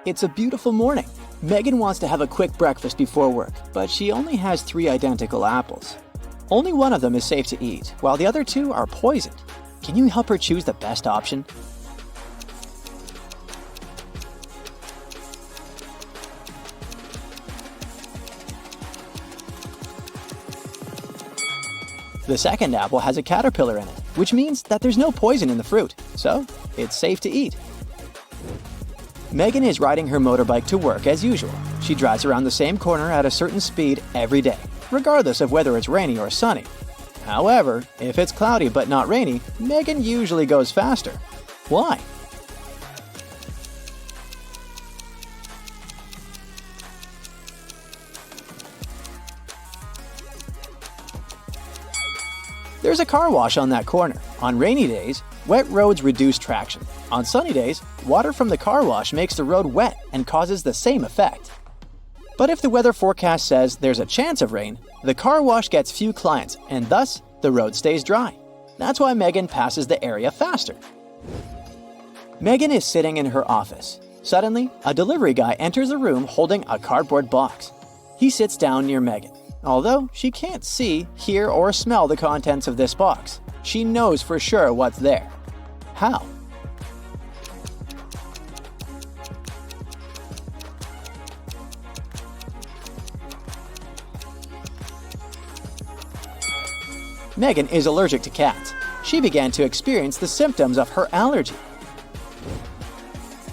It's a beautiful morning. Megan wants to have a quick breakfast before work, but she only has 3 identical apples. Only one of them is safe to eat, while the other 2 are poisoned. Can you help her choose the best option? The second apple has a caterpillar in it, which means that there's no poison in the fruit, so it's safe to eat. Megan is riding her motorbike to work as usual. She drives around the same corner at a certain speed every day, regardless of whether it's rainy or sunny. However, if it's cloudy but not rainy, Megan usually goes faster. Why? There's a car wash on that corner. On rainy days, wet roads reduce traction. On sunny days, water from the car wash makes the road wet and causes the same effect. But if the weather forecast says there's a chance of rain, the car wash gets few clients and thus the road stays dry. That's why Megan passes the area faster. Megan is sitting in her office. Suddenly, a delivery guy enters the room holding a cardboard box. He sits down near Megan. Although she can't see, hear, or smell the contents of this box, she knows for sure what's there. How? Megan is allergic to cats. She began to experience the symptoms of her allergy.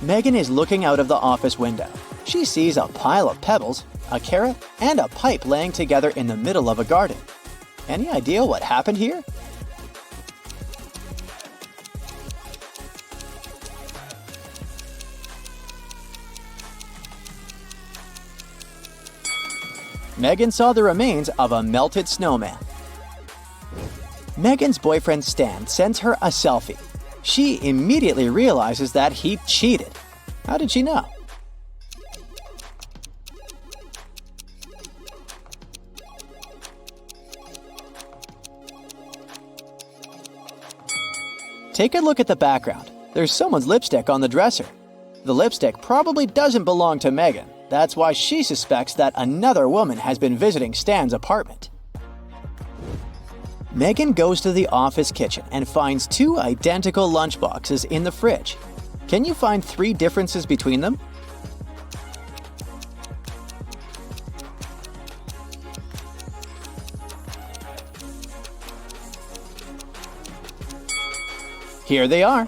Megan is looking out of the office window. She sees a pile of pebbles, a carrot, and a pipe laying together in the middle of a garden. Any idea what happened here? Megan saw the remains of a melted snowman. Megan's boyfriend Stan sends her a selfie. She immediately realizes that he cheated. How did she know? Take a look at the background. There's someone's lipstick on the dresser. The lipstick probably doesn't belong to Megan. That's why she suspects that another woman has been visiting Stan's apartment. Megan goes to the office kitchen and finds 2 identical lunchboxes in the fridge. Can you find 3 differences between them? Here they are.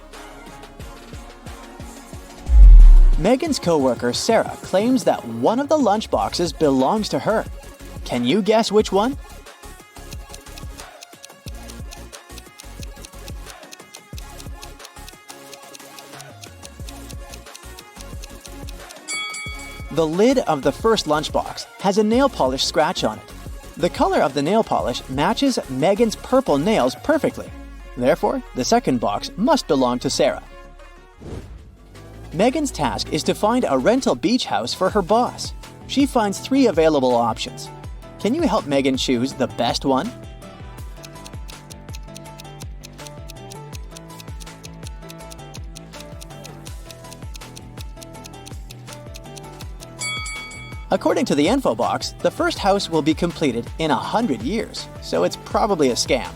Megan's coworker Sarah claims that one of the lunchboxes belongs to her. Can you guess which one? The lid of the first lunchbox has a nail polish scratch on it. The color of the nail polish matches Megan's purple nails perfectly. Therefore, the second box must belong to Sarah. Megan's task is to find a rental beach house for her boss. She finds 3 available options. Can you help Megan choose the best one? According to the info box, the first house will be completed in 100 years, so it's probably a scam.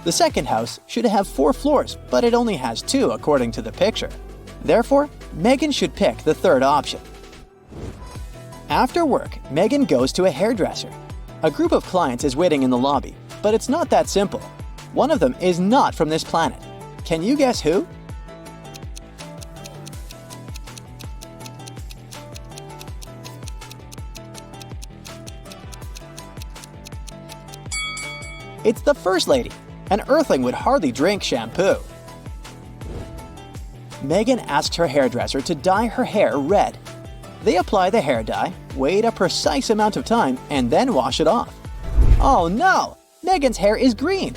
The second house should have 4 floors, but it only has 2 according to the picture. Therefore, Megan should pick the third option. After work, Megan goes to a hairdresser. A group of clients is waiting in the lobby, but it's not that simple. One of them is not from this planet. Can you guess who? It's the First Lady. An Earthling would hardly drink shampoo. Megan asks her hairdresser to dye her hair red. They apply the hair dye, wait a precise amount of time, and then wash it off. Oh no! Megan's hair is green!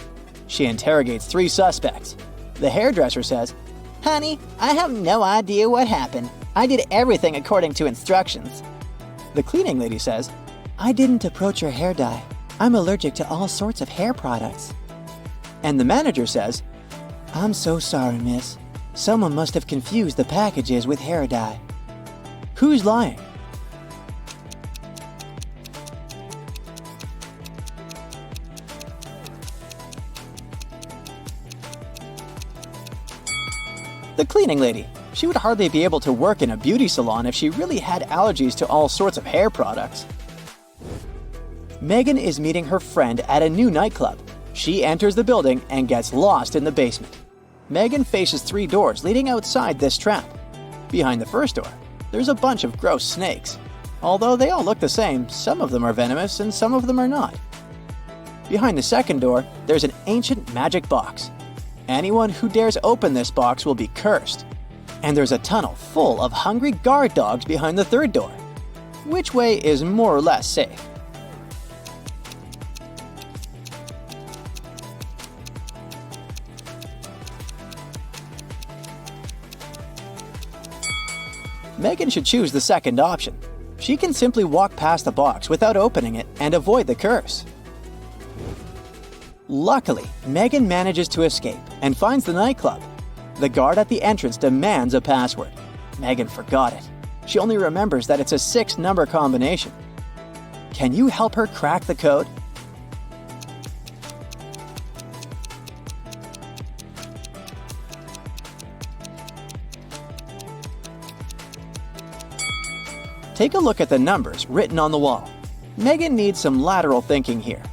She interrogates 3 suspects. The hairdresser says, "Honey, I have no idea what happened. I did everything according to instructions." The cleaning lady says, "I didn't approach your hair dye. I'm allergic to all sorts of hair products." And the manager says, "I'm so sorry, miss. Someone must have confused the packages with hair dye." Who's lying? The cleaning lady. She would hardly be able to work in a beauty salon if she really had allergies to all sorts of hair products. Megan is meeting her friend at a new nightclub. She enters the building and gets lost in the basement. Megan faces 3 doors leading outside this trap. Behind the first door, there's a bunch of gross snakes. Although they all look the same, some of them are venomous and some of them are not. Behind the second door, there's an ancient magic box. Anyone who dares open this box will be cursed. And there's a tunnel full of hungry guard dogs behind the third door. Which way is more or less safe? Megan should choose the second option. She can simply walk past the box without opening it and avoid the curse. Luckily, Megan manages to escape and finds the nightclub. The guard at the entrance demands a password. Megan forgot it. She only remembers that it's a 6-number combination. Can you help her crack the code? Take a look at the numbers written on the wall. Megan needs some lateral thinking here.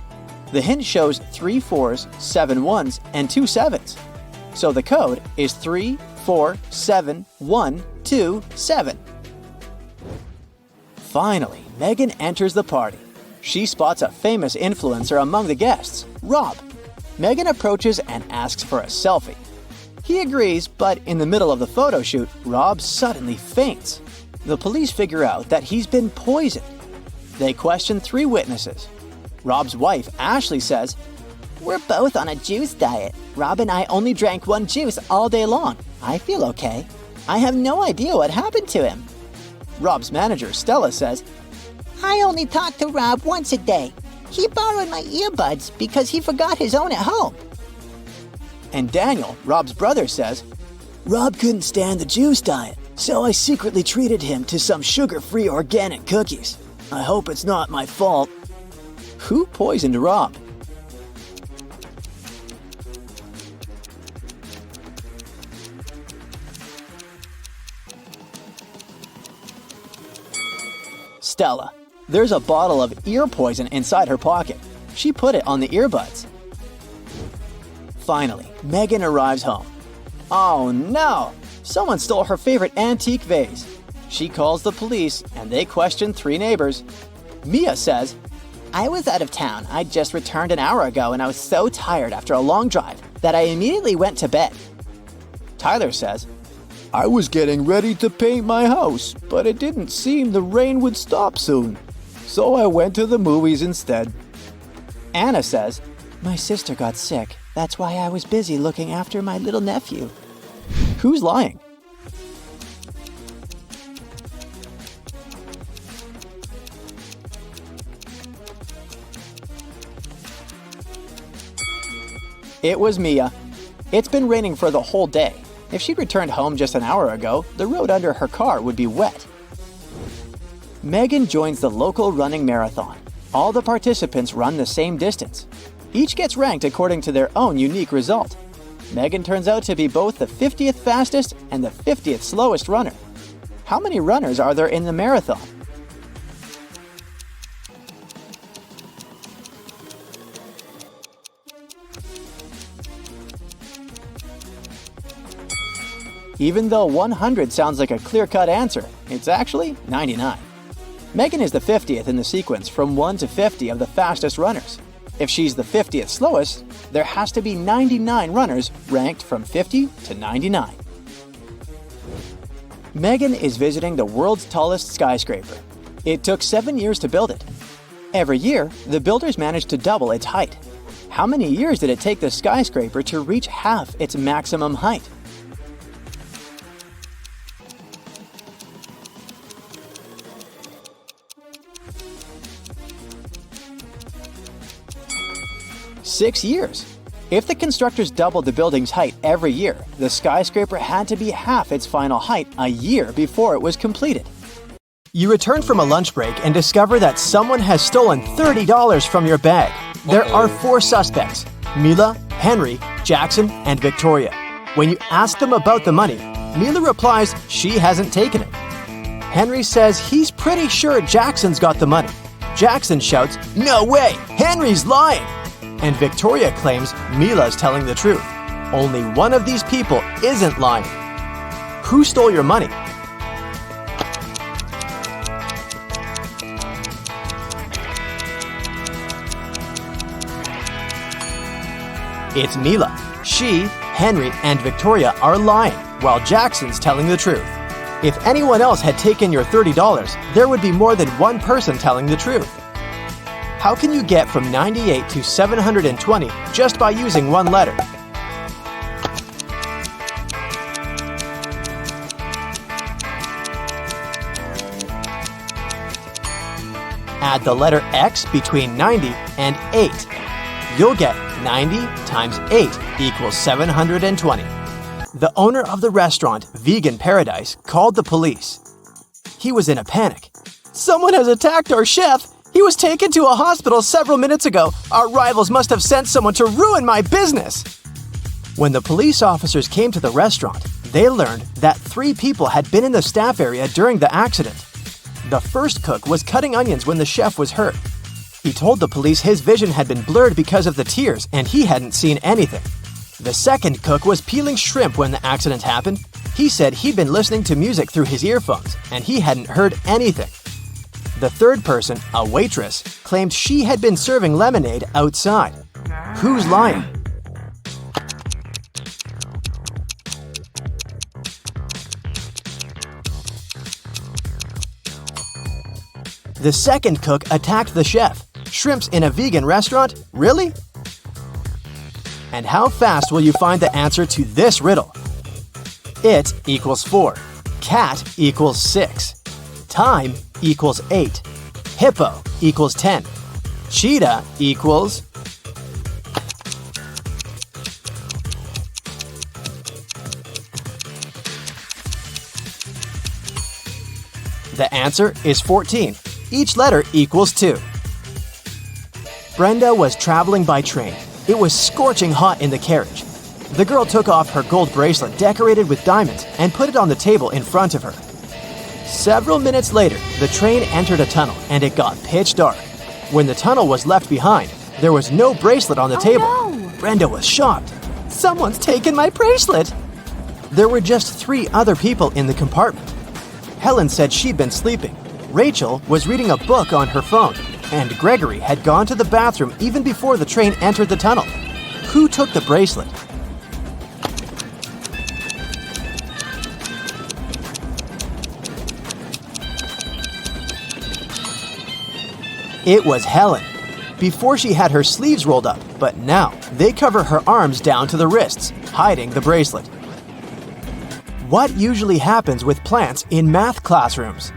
The hint shows 3 4s, 7 1s, and 2 7s. So the code is 3 4 7 1 2 7. Finally, Megan enters the party. She spots a famous influencer among the guests, Rob. Megan approaches and asks for a selfie. He agrees, but in the middle of the photo shoot, Rob suddenly faints. The police figure out that he's been poisoned. They question 3 witnesses. Rob's wife, Ashley, says, "We're both on a juice diet. Rob and I only drank 1 juice all day long. I feel okay. I have no idea what happened to him." Rob's manager, Stella, says, "I only talk to Rob once a day. He borrowed my earbuds because he forgot his own at home." And Daniel, Rob's brother, says, "Rob couldn't stand the juice diet, so I secretly treated him to some sugar-free organic cookies. I hope it's not my fault." Who poisoned Rob? Stella. There's a bottle of ear poison inside her pocket. She put it on the earbuds. Finally, Megan arrives home. Oh no! Someone stole her favorite antique vase. She calls the police and they question 3 neighbors. Mia says, "I was out of town. I just returned an hour ago and I was so tired after a long drive that I immediately went to bed." Tyler says, "I was getting ready to paint my house, but it didn't seem the rain would stop soon. So I went to the movies instead." Anna says, "My sister got sick. That's why I was busy looking after my little nephew." Who's lying? It was Mia. It's been raining for the whole day. If she'd returned home just an hour ago, the road under her car would be wet. Megan joins the local running marathon. All the participants run the same distance. Each gets ranked according to their own unique result. Megan turns out to be both the 50th fastest and the 50th slowest runner. How many runners are there in the marathon? Even though 100 sounds like a clear-cut answer, it's actually 99. Megan is the 50th in the sequence from 1 to 50 of the fastest runners. If she's the 50th slowest, there has to be 99 runners ranked from 50 to 99. Megan is visiting the world's tallest skyscraper. It took 7 years to build it. Every year, the builders managed to double its height. How many years did it take the skyscraper to reach half its maximum height? Six years. If the constructors doubled the building's height every year, the skyscraper had to be half its final height a year before it was completed. You return from a lunch break and discover that someone has stolen $30 from your bag. There are 4 suspects: Mila, Henry, Jackson, and Victoria. When you ask them about the money, Mila replies she hasn't taken it. Henry says he's pretty sure Jackson's got the money. Jackson shouts, "No way! Henry's lying!" And Victoria claims Mila's telling the truth. Only one of these people isn't lying. Who stole your money? It's Mila. She, Henry, and Victoria are lying, while Jackson's telling the truth. If anyone else had taken your $30, there would be more than one person telling the truth. How can you get from 98 to 720 just by using one letter? Add the letter X between 90 and 8. You'll get 90 times 8 equals 720. The owner of the restaurant, Vegan Paradise, called the police. He was in a panic. "Someone has attacked our chef! He was taken to a hospital several minutes ago. Our rivals must have sent someone to ruin my business!" When the police officers came to the restaurant, they learned that 3 people had been in the staff area during the accident. The first cook was cutting onions when the chef was hurt. He told the police his vision had been blurred because of the tears and he hadn't seen anything. The second cook was peeling shrimp when the accident happened. He said he'd been listening to music through his earphones and he hadn't heard anything. The third person, a waitress, claimed she had been serving lemonade outside. Who's lying? The second cook attacked the chef. Shrimps in a vegan restaurant? Really? And how fast will you find the answer to this riddle? It equals 4. Cat equals 6. Time equals 8. Hippo equals 10. Cheetah equals... The answer is 14. Each letter equals 2. Brenda was traveling by train. It was scorching hot in the carriage. The girl took off her gold bracelet decorated with diamonds and put it on the table in front of her. Several minutes later, the train entered a tunnel and it got pitch dark. When the tunnel was left behind, there was no bracelet on the table. No. Brenda was shocked. "Someone's taken my bracelet!" There were just 3 other people in the compartment. Helen said she'd been sleeping. Rachel was reading a book on her phone, and Gregory had gone to the bathroom even before the train entered the tunnel. Who took the bracelet? It was Helen. Before she had her sleeves rolled up, but now they cover her arms down to the wrists, hiding the bracelet. What usually happens with plants in math classrooms?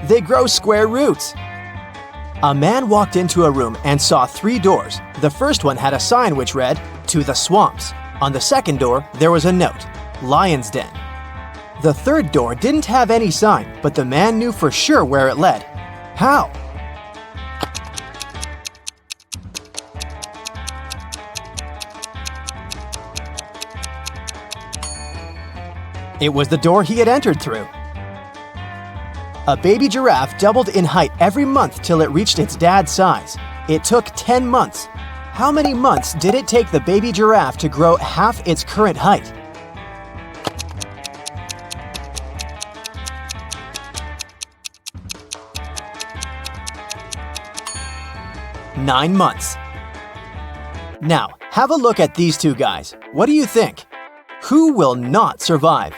They grow square roots. A man walked into a room and saw 3 doors. The first one had a sign which read, "To the swamps." On the second door, there was a note, "Lion's Den." The third door didn't have any sign, but the man knew for sure where it led. How? It was the door he had entered through. A baby giraffe doubled in height every month till it reached its dad's size. It took 10 months. How many months did it take the baby giraffe to grow half its current height? Nine months. Now, have a look at these 2 guys. What do you think? Who will not survive?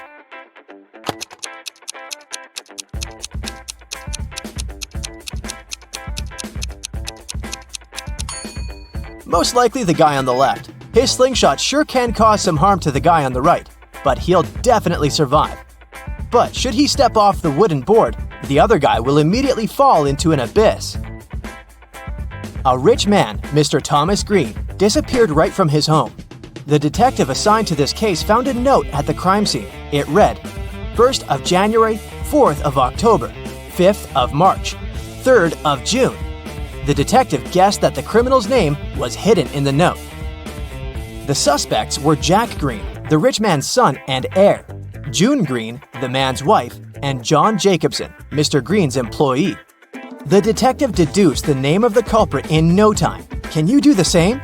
Most likely the guy on the left. His slingshot sure can cause some harm to the guy on the right, but he'll definitely survive. But should he step off the wooden board, the other guy will immediately fall into an abyss. A rich man, Mr. Thomas Green, disappeared right from his home. The detective assigned to this case found a note at the crime scene. It read, 1st of January, 4th of October, 5th of March, 3rd of June. The detective guessed that the criminal's name was hidden in the note. The suspects were Jack Green, the rich man's son and heir, June Green, the man's wife, and John Jacobson, Mr. Green's employee. The detective deduced the name of the culprit in no time. Can you do the same?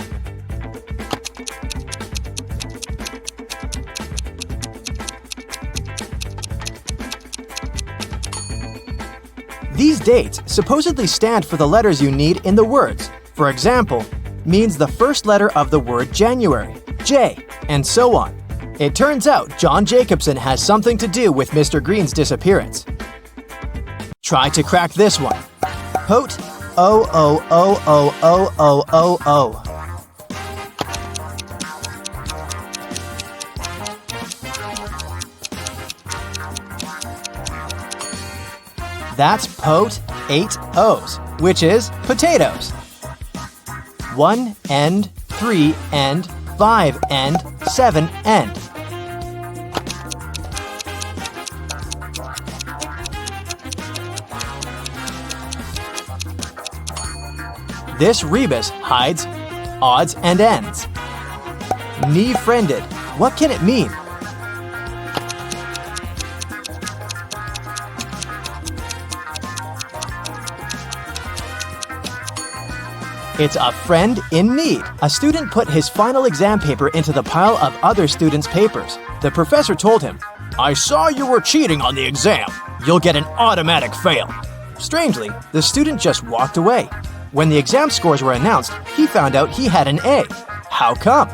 These dates supposedly stand for the letters you need in the words. For example, means the first letter of the word January, J, and so on. It turns out John Jacobson has something to do with Mr. Green's disappearance. Try to crack this one. Pote O. That's pote 8 O's, which is potatoes. 1 end, 3 end, 5 end, 7 end. This rebus hides odds and ends. Knee-friended. What can it mean? It's a friend in need. A student put his final exam paper into the pile of other students' papers. The professor told him, "I saw you were cheating on the exam. You'll get an automatic fail." Strangely, the student just walked away. When the exam scores were announced, he found out he had an A. How come?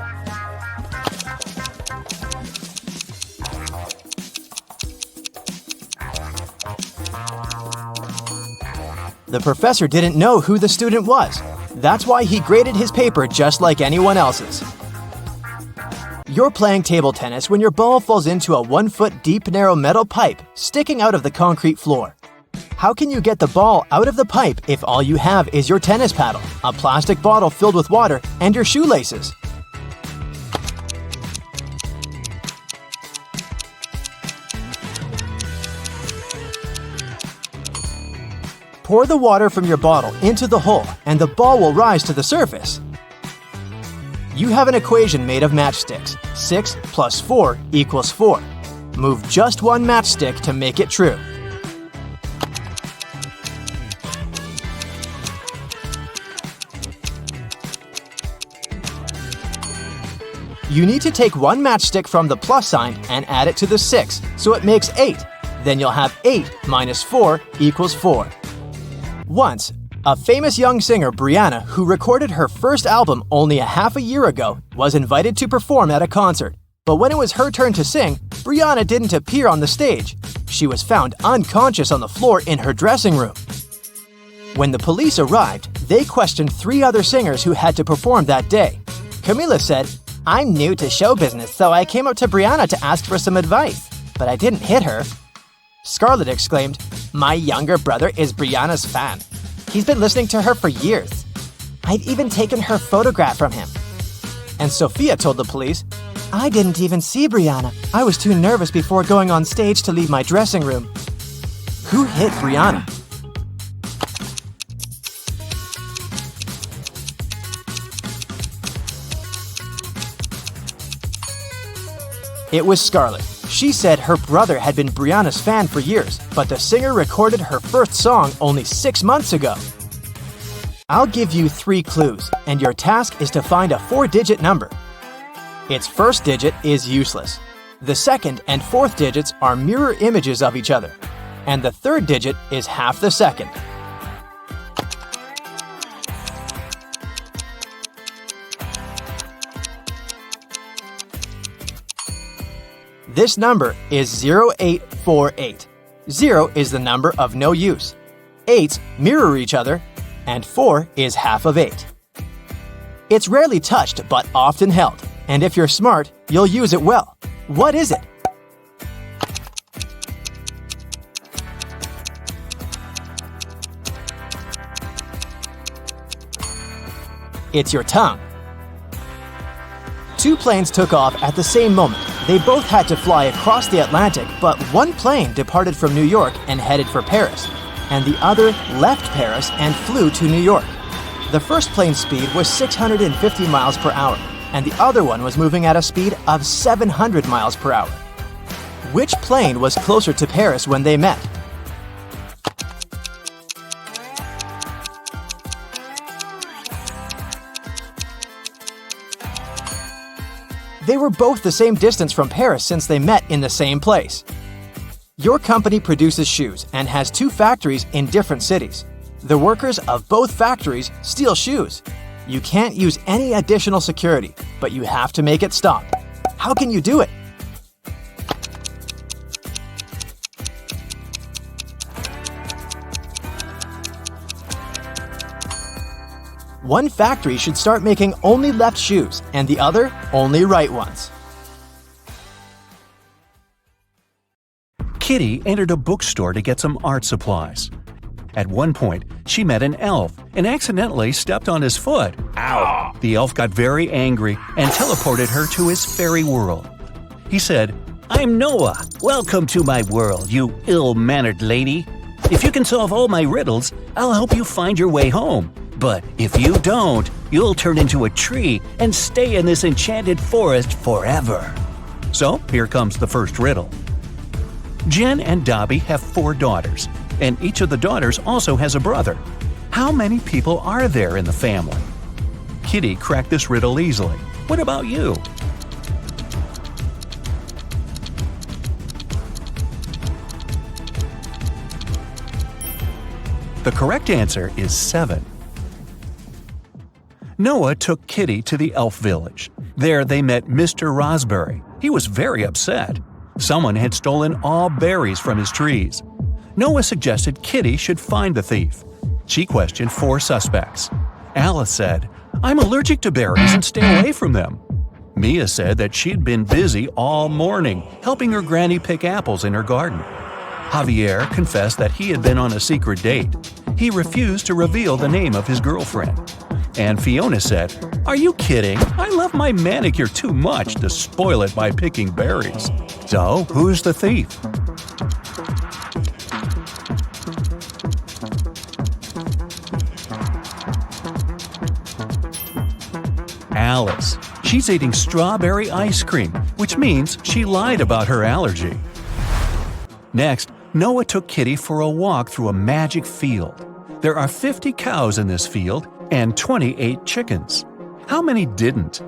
The professor didn't know who the student was. That's why he graded his paper just like anyone else's. You're playing table tennis when your ball falls into a 1-foot deep narrow metal pipe sticking out of the concrete floor. How can you get the ball out of the pipe if all you have is your tennis paddle, a plastic bottle filled with water, and your shoelaces? Pour the water from your bottle into the hole and the ball will rise to the surface. You have an equation made of matchsticks. 6 plus 4 equals 4. Move just one matchstick to make it true. You need to take one matchstick from the plus sign and add it to the 6, so it makes 8. Then you'll have 8 minus 4 equals 4. Once, a famous young singer, Brianna, who recorded her first album only a half a year ago, was invited to perform at a concert. But when it was her turn to sing, Brianna didn't appear on the stage. She was found unconscious on the floor in her dressing room. When the police arrived, they questioned 3 other singers who had to perform that day. Camila said, "I'm new to show business, so I came up to Brianna to ask for some advice, but I didn't hit her." Scarlett exclaimed, "My younger brother is Brianna's fan. He's been listening to her for years. I've even taken her photograph from him." And Sophia told the police, "I didn't even see Brianna. I was too nervous before going on stage to leave my dressing room." Who hit Brianna? It was Scarlett. She said her brother had been Brianna's fan for years, but the singer recorded her first song only 6 months ago. I'll give you 3 clues, and your task is to find a 4-digit number. Its first digit is useless. The second and fourth digits are mirror images of each other, and the third digit is half the second. This number is 0848. 0 is the number of no use. 8s mirror each other, and 4 is half of 8. It's rarely touched but often held, and if you're smart, you'll use it well. What is it? It's your tongue. Two planes took off at the same moment. They both had to fly across the Atlantic, but one plane departed from New York and headed for Paris, and the other left Paris and flew to New York. The first plane's speed was 650 miles per hour, and the other one was moving at a speed of 700 miles per hour. Which plane was closer to Paris when they met? They were both the same distance from Paris since they met in the same place. Your company produces shoes and has two factories in different cities. The workers of both factories steal shoes. You can't use any additional security, but you have to make it stop. How can you do it? One factory should start making only left shoes and the other only right ones. Kitty entered a bookstore to get some art supplies. At one point, she met an elf and accidentally stepped on his foot. Ow! The elf got very angry and teleported her to his fairy world. He said, "I'm Noah. Welcome to my world, you ill-mannered lady. If you can solve all my riddles, I'll help you find your way home. But if you don't, you'll turn into a tree and stay in this enchanted forest forever." So, here comes the first riddle. Jen and Dobby have 4 daughters, and each of the daughters also has a brother. How many people are there in the family? Kitty cracked this riddle easily. What about you? The correct answer is 7. Noah took Kitty to the elf village. There they met Mr. Raspberry. He was very upset. Someone had stolen all berries from his trees. Noah suggested Kitty should find the thief. She questioned 4 suspects. Alice said, "I'm allergic to berries and stay away from them." Mia said that she'd been busy all morning, helping her granny pick apples in her garden. Javier confessed that he had been on a secret date. He refused to reveal the name of his girlfriend. And Fiona said, "Are you kidding? I love my manicure too much to spoil it by picking berries." So, who's the thief? Alice. She's eating strawberry ice cream, which means she lied about her allergy. Next, Noah took Kitty for a walk through a magic field. There are 50 cows in this field and 28 chickens. How many didn't?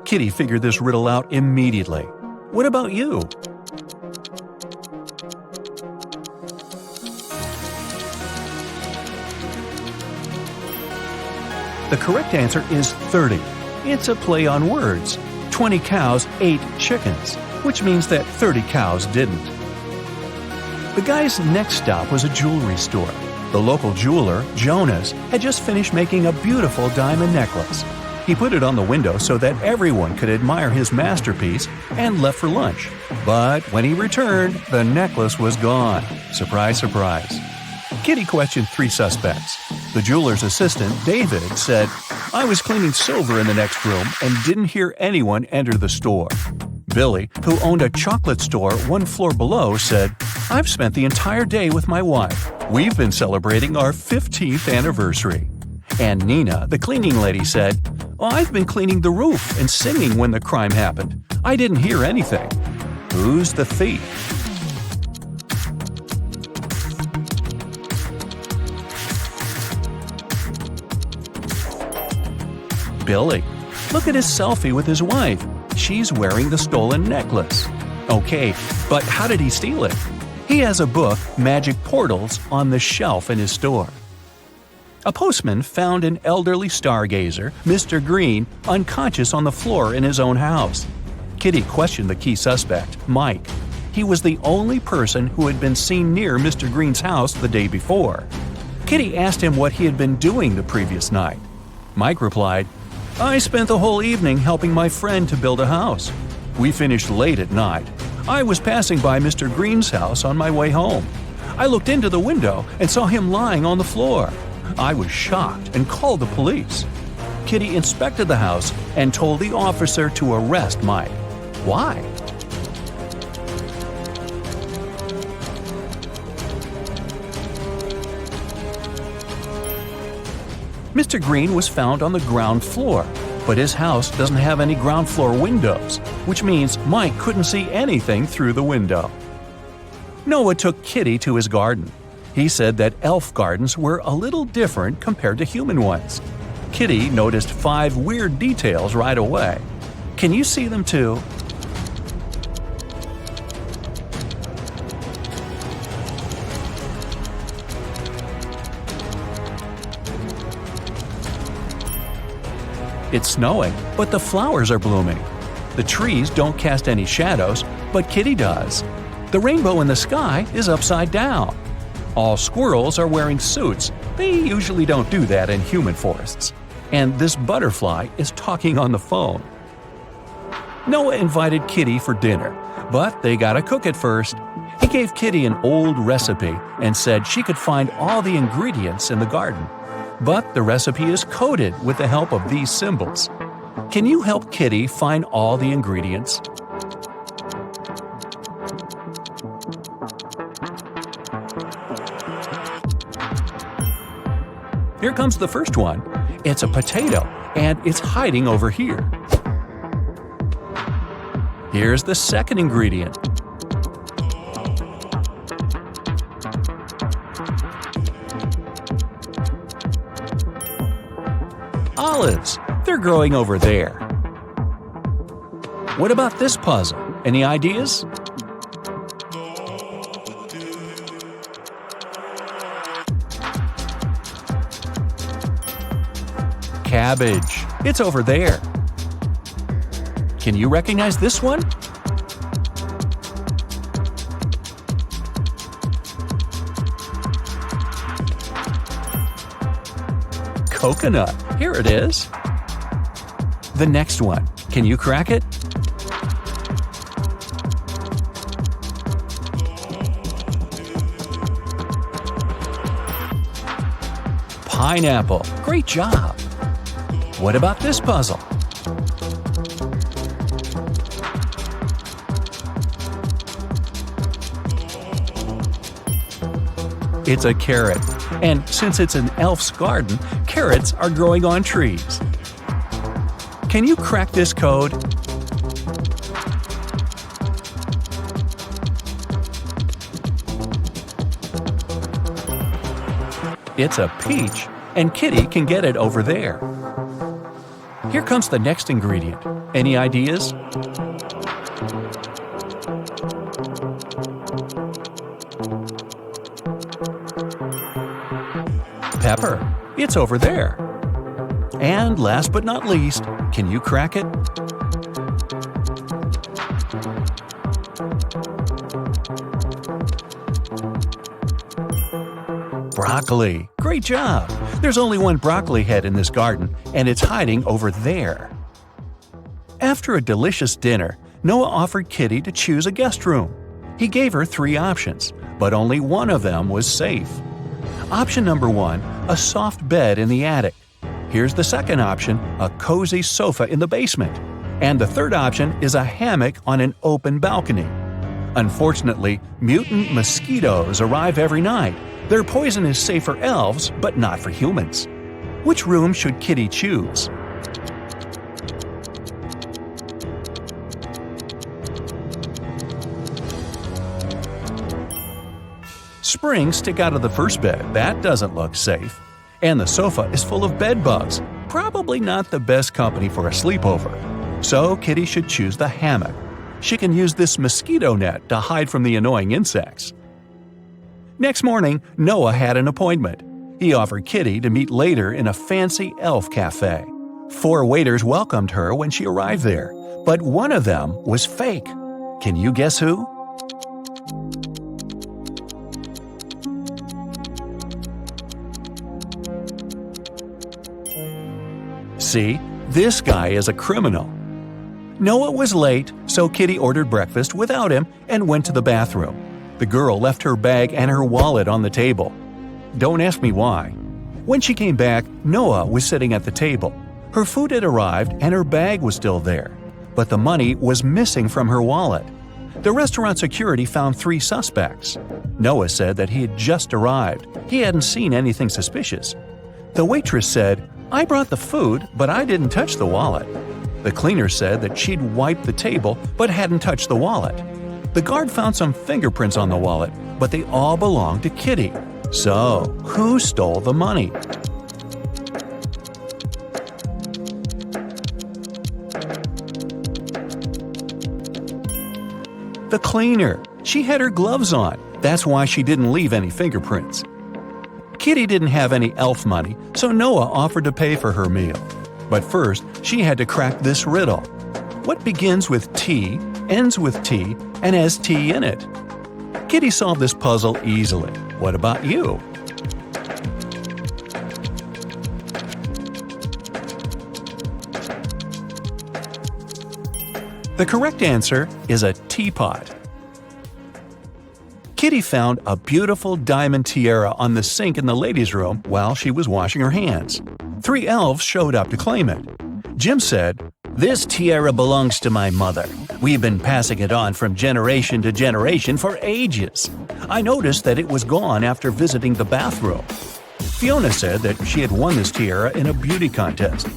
Kitty figured this riddle out immediately. What about you? The correct answer is 30. It's a play on words. 20 cows ate chickens, which means that 30 cows didn't. The guy's next stop was a jewelry store. The local jeweler, Jonas, had just finished making a beautiful diamond necklace. He put it on the window so that everyone could admire his masterpiece and left for lunch. But when he returned, the necklace was gone. Surprise, surprise. Kitty questioned 3 suspects. The jeweler's assistant, David, said, "I was cleaning silver in the next room and didn't hear anyone enter the store." Billy, who owned a chocolate store 1 floor below, said, "I've spent the entire day with my wife. We've been celebrating our 15th anniversary." And Nina, the cleaning lady, said, "I've been cleaning the roof and singing when the crime happened. I didn't hear anything." Who's the thief? Billy. Look at his selfie with his wife. She's wearing the stolen necklace. Okay, but how did he steal it? He has a book, Magic Portals, on the shelf in his store. A postman found an elderly stargazer, Mr. Green, unconscious on the floor in his own house. Kitty questioned the key suspect, Mike. He was the only person who had been seen near Mr. Green's house the day before. Kitty asked him what he had been doing the previous night. Mike replied, "I spent the whole evening helping my friend to build a house. We finished late at night. I was passing by Mr. Green's house on my way home. I looked into the window and saw him lying on the floor. I was shocked and called the police." Kitty inspected the house and told the officer to arrest Mike. Why? Mr. Green was found on the ground floor, but his house doesn't have any ground floor windows, which means Mike couldn't see anything through the window. Noah took Kitty to his garden. He said that elf gardens were a little different compared to human ones. Kitty noticed 5 weird details right away. Can you see them too? It's snowing, but the flowers are blooming. The trees don't cast any shadows, but Kitty does. The rainbow in the sky is upside down. All squirrels are wearing suits. They usually don't do that in human forests. And this butterfly is talking on the phone. Noah invited Kitty for dinner, but they gotta cook it first. He gave Kitty an old recipe and said she could find all the ingredients in the garden. But the recipe is coded with the help of these symbols. Can you help Kitty find all the ingredients? Here comes the first one. It's a potato, and it's hiding over here. Here's the second ingredient. Olives. They're growing over there. What about this puzzle? Any ideas? Cabbage. It's over there. Can you recognize this one? Coconut. Here it is. The next one. Can you crack it? Pineapple. Great job. What about this puzzle? It's a carrot. And since it's an elf's garden, carrots are growing on trees. Can you crack this code? It's a peach, and Kitty can get it over there. Here comes the next ingredient. Any ideas? Pepper. It's over there. And last but not least, can you crack it? Broccoli. Great job. There's only one broccoli head in this garden, and it's hiding over there. After a delicious dinner, Noah offered Kitty to choose a guest room. He gave her 3 options, but only one of them was safe. Option number 1, a soft bed in the attic. Here's the second option, a cozy sofa in the basement. And the third option is a hammock on an open balcony. Unfortunately, mutant mosquitoes arrive every night. Their poison is safe for elves, but not for humans. Which room should Kitty choose? Springs stick out of the first bed. That doesn't look safe. And the sofa is full of bed bugs. Probably not the best company for a sleepover. So Kitty should choose the hammock. She can use this mosquito net to hide from the annoying insects. Next morning, Noah had an appointment. He offered Kitty to meet later in a fancy elf cafe. 4 waiters welcomed her when she arrived there, but one of them was fake. Can you guess who? See, this guy is a criminal. Noah was late, so Kitty ordered breakfast without him and went to the bathroom. The girl left her bag and her wallet on the table. Don't ask me why. When she came back, Noah was sitting at the table. Her food had arrived and her bag was still there, but the money was missing from her wallet. The restaurant security found 3 suspects. Noah said that he had just arrived. He hadn't seen anything suspicious. The waitress said, "I brought the food, but I didn't touch the wallet." The cleaner said that she'd wiped the table but hadn't touched the wallet. The guard found some fingerprints on the wallet, but they all belonged to Kitty. So, who stole the money? The cleaner. She had her gloves on. That's why she didn't leave any fingerprints. Kitty didn't have any elf money, so Noah offered to pay for her meal. But first, she had to crack this riddle. What begins with T, ends with T, and has T in it? Kitty solved this puzzle easily. What about you? The correct answer is a teapot. Kitty found a beautiful diamond tiara on the sink in the ladies' room while she was washing her hands. 3 elves showed up to claim it. Jim said, "This tiara belongs to my mother. We've been passing it on from generation to generation for ages. I noticed that it was gone after visiting the bathroom." Fiona said that she had won this tiara in a beauty contest.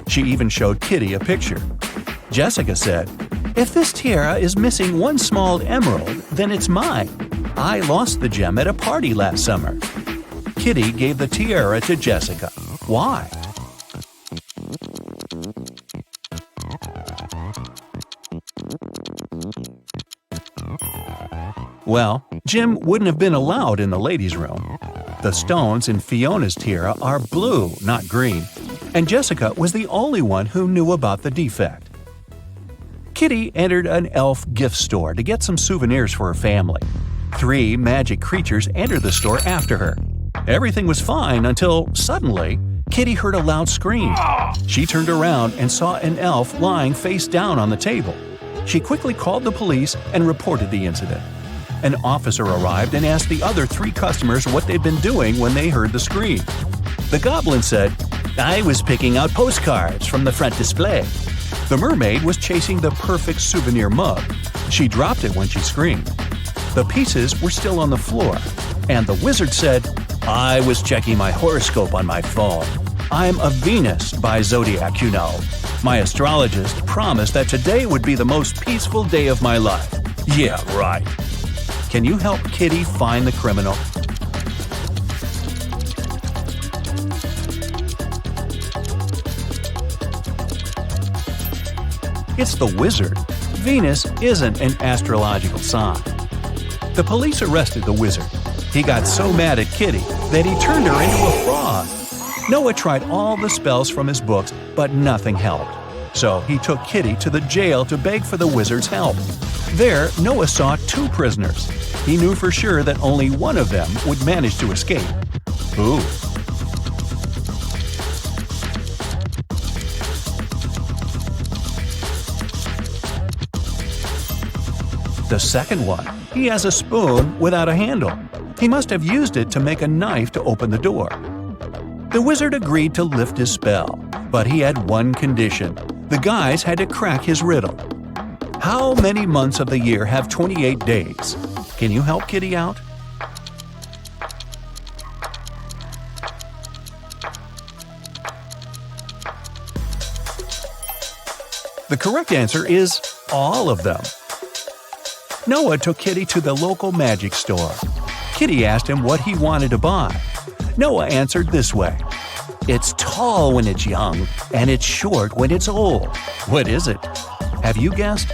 She even showed Kitty a picture. Jessica said, "If this tiara is missing one small emerald, then it's mine. I lost the gem at a party last summer." Kitty gave the tiara to Jessica. Why? Well, Jim wouldn't have been allowed in the ladies' room. The stones in Fiona's tiara are blue, not green, and Jessica was the only one who knew about the defect. Kitty entered an elf gift store to get some souvenirs for her family. 3 magic creatures entered the store after her. Everything was fine until, suddenly, Kitty heard a loud scream. She turned around and saw an elf lying face down on the table. She quickly called the police and reported the incident. An officer arrived and asked the other 3 customers what they'd been doing when they heard the scream. The goblin said, "I was picking out postcards from the front display." The mermaid was chasing the perfect souvenir mug. She dropped it when she screamed. The pieces were still on the floor, and the wizard said, "I was checking my horoscope on my phone. I'm a Venus by zodiac, you know. My astrologist promised that today would be the most peaceful day of my life." Yeah, right. Can you help Kitty find the criminal? It's the wizard. Venus isn't an astrological sign. The police arrested the wizard. He got so mad at Kitty that he turned her into a frog. Noah tried all the spells from his books, but nothing helped. So he took Kitty to the jail to beg for the wizard's help. There, Noah saw 2 prisoners. He knew for sure that only one of them would manage to escape. Ooh. The second one, he has a spoon without a handle. He must have used it to make a knife to open the door. The wizard agreed to lift his spell, but he had one condition. The guys had to crack his riddle. How many months of the year have 28 days? Can you help Kitty out? The correct answer is all of them. Noah took Kitty to the local magic store. Kitty asked him what he wanted to buy. Noah answered this way, "It's tall when it's young, and it's short when it's old." What is it? Have you guessed?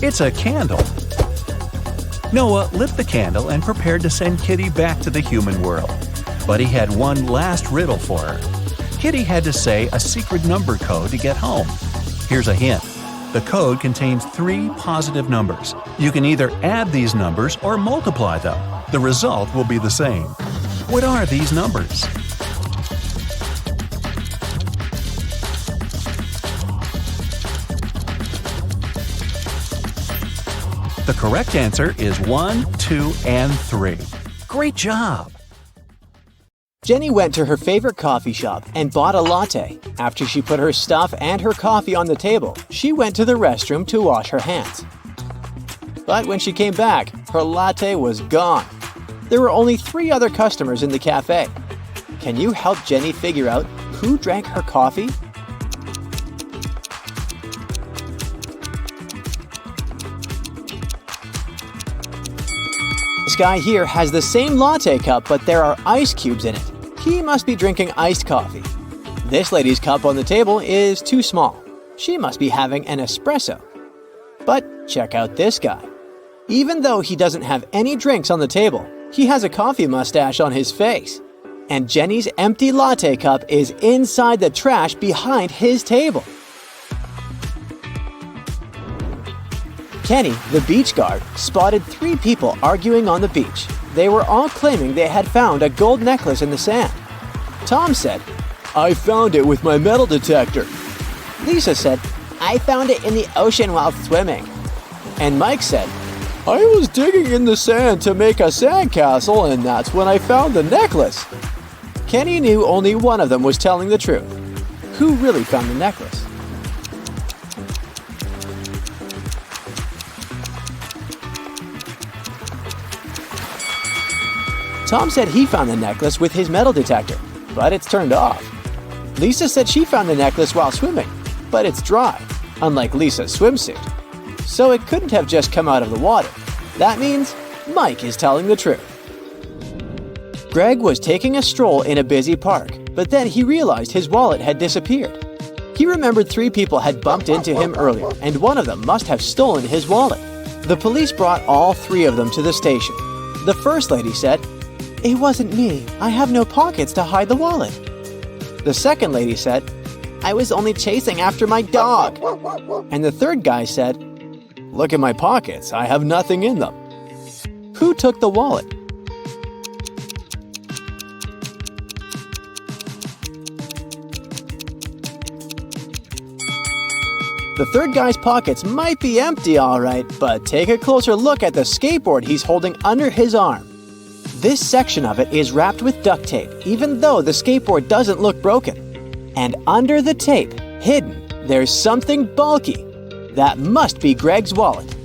It's a candle. Noah lit the candle and prepared to send Kitty back to the human world. But he had one last riddle for her. Kitty had to say a secret number code to get home. Here's a hint. The code contains 3 positive numbers. You can either add these numbers or multiply them. The result will be the same. What are these numbers? The correct answer is 1, 2, and 3. Great job! Jenny went to her favorite coffee shop and bought a latte. After she put her stuff and her coffee on the table, she went to the restroom to wash her hands. But when she came back, her latte was gone. There were only 3 other customers in the cafe. Can you help Jenny figure out who drank her coffee? This guy here has the same latte cup, but there are ice cubes in it. He must be drinking iced coffee. This lady's cup on the table is too small. She must be having an espresso. But check out this guy. Even though he doesn't have any drinks on the table, he has a coffee mustache on his face. And Jenny's empty latte cup is inside the trash behind his table. Kenny, the beach guard, spotted 3 people arguing on the beach. They were all claiming they had found a gold necklace in the sand. Tom said, "I found it with my metal detector." Lisa said, "I found it in the ocean while swimming." And Mike said, "I was digging in the sand to make a sandcastle, and that's when I found the necklace." Kenny knew only one of them was telling the truth. Who really found the necklace? Tom said he found the necklace with his metal detector, but it's turned off. Lisa said she found the necklace while swimming, but it's dry, unlike Lisa's swimsuit. So it couldn't have just come out of the water. That means Mike is telling the truth. Greg was taking a stroll in a busy park, but then he realized his wallet had disappeared. He remembered 3 people had bumped into him earlier, and one of them must have stolen his wallet. The police brought all 3 of them to the station. The first lady said, "It wasn't me. I have no pockets to hide the wallet." The second lady said, "I was only chasing after my dog." And the third guy said, "Look at my pockets. I have nothing in them." Who took the wallet? The third guy's pockets might be empty, all right, but take a closer look at the skateboard he's holding under his arm. This section of it is wrapped with duct tape, even though the skateboard doesn't look broken. And under the tape, hidden, there's something bulky. That must be Greg's wallet.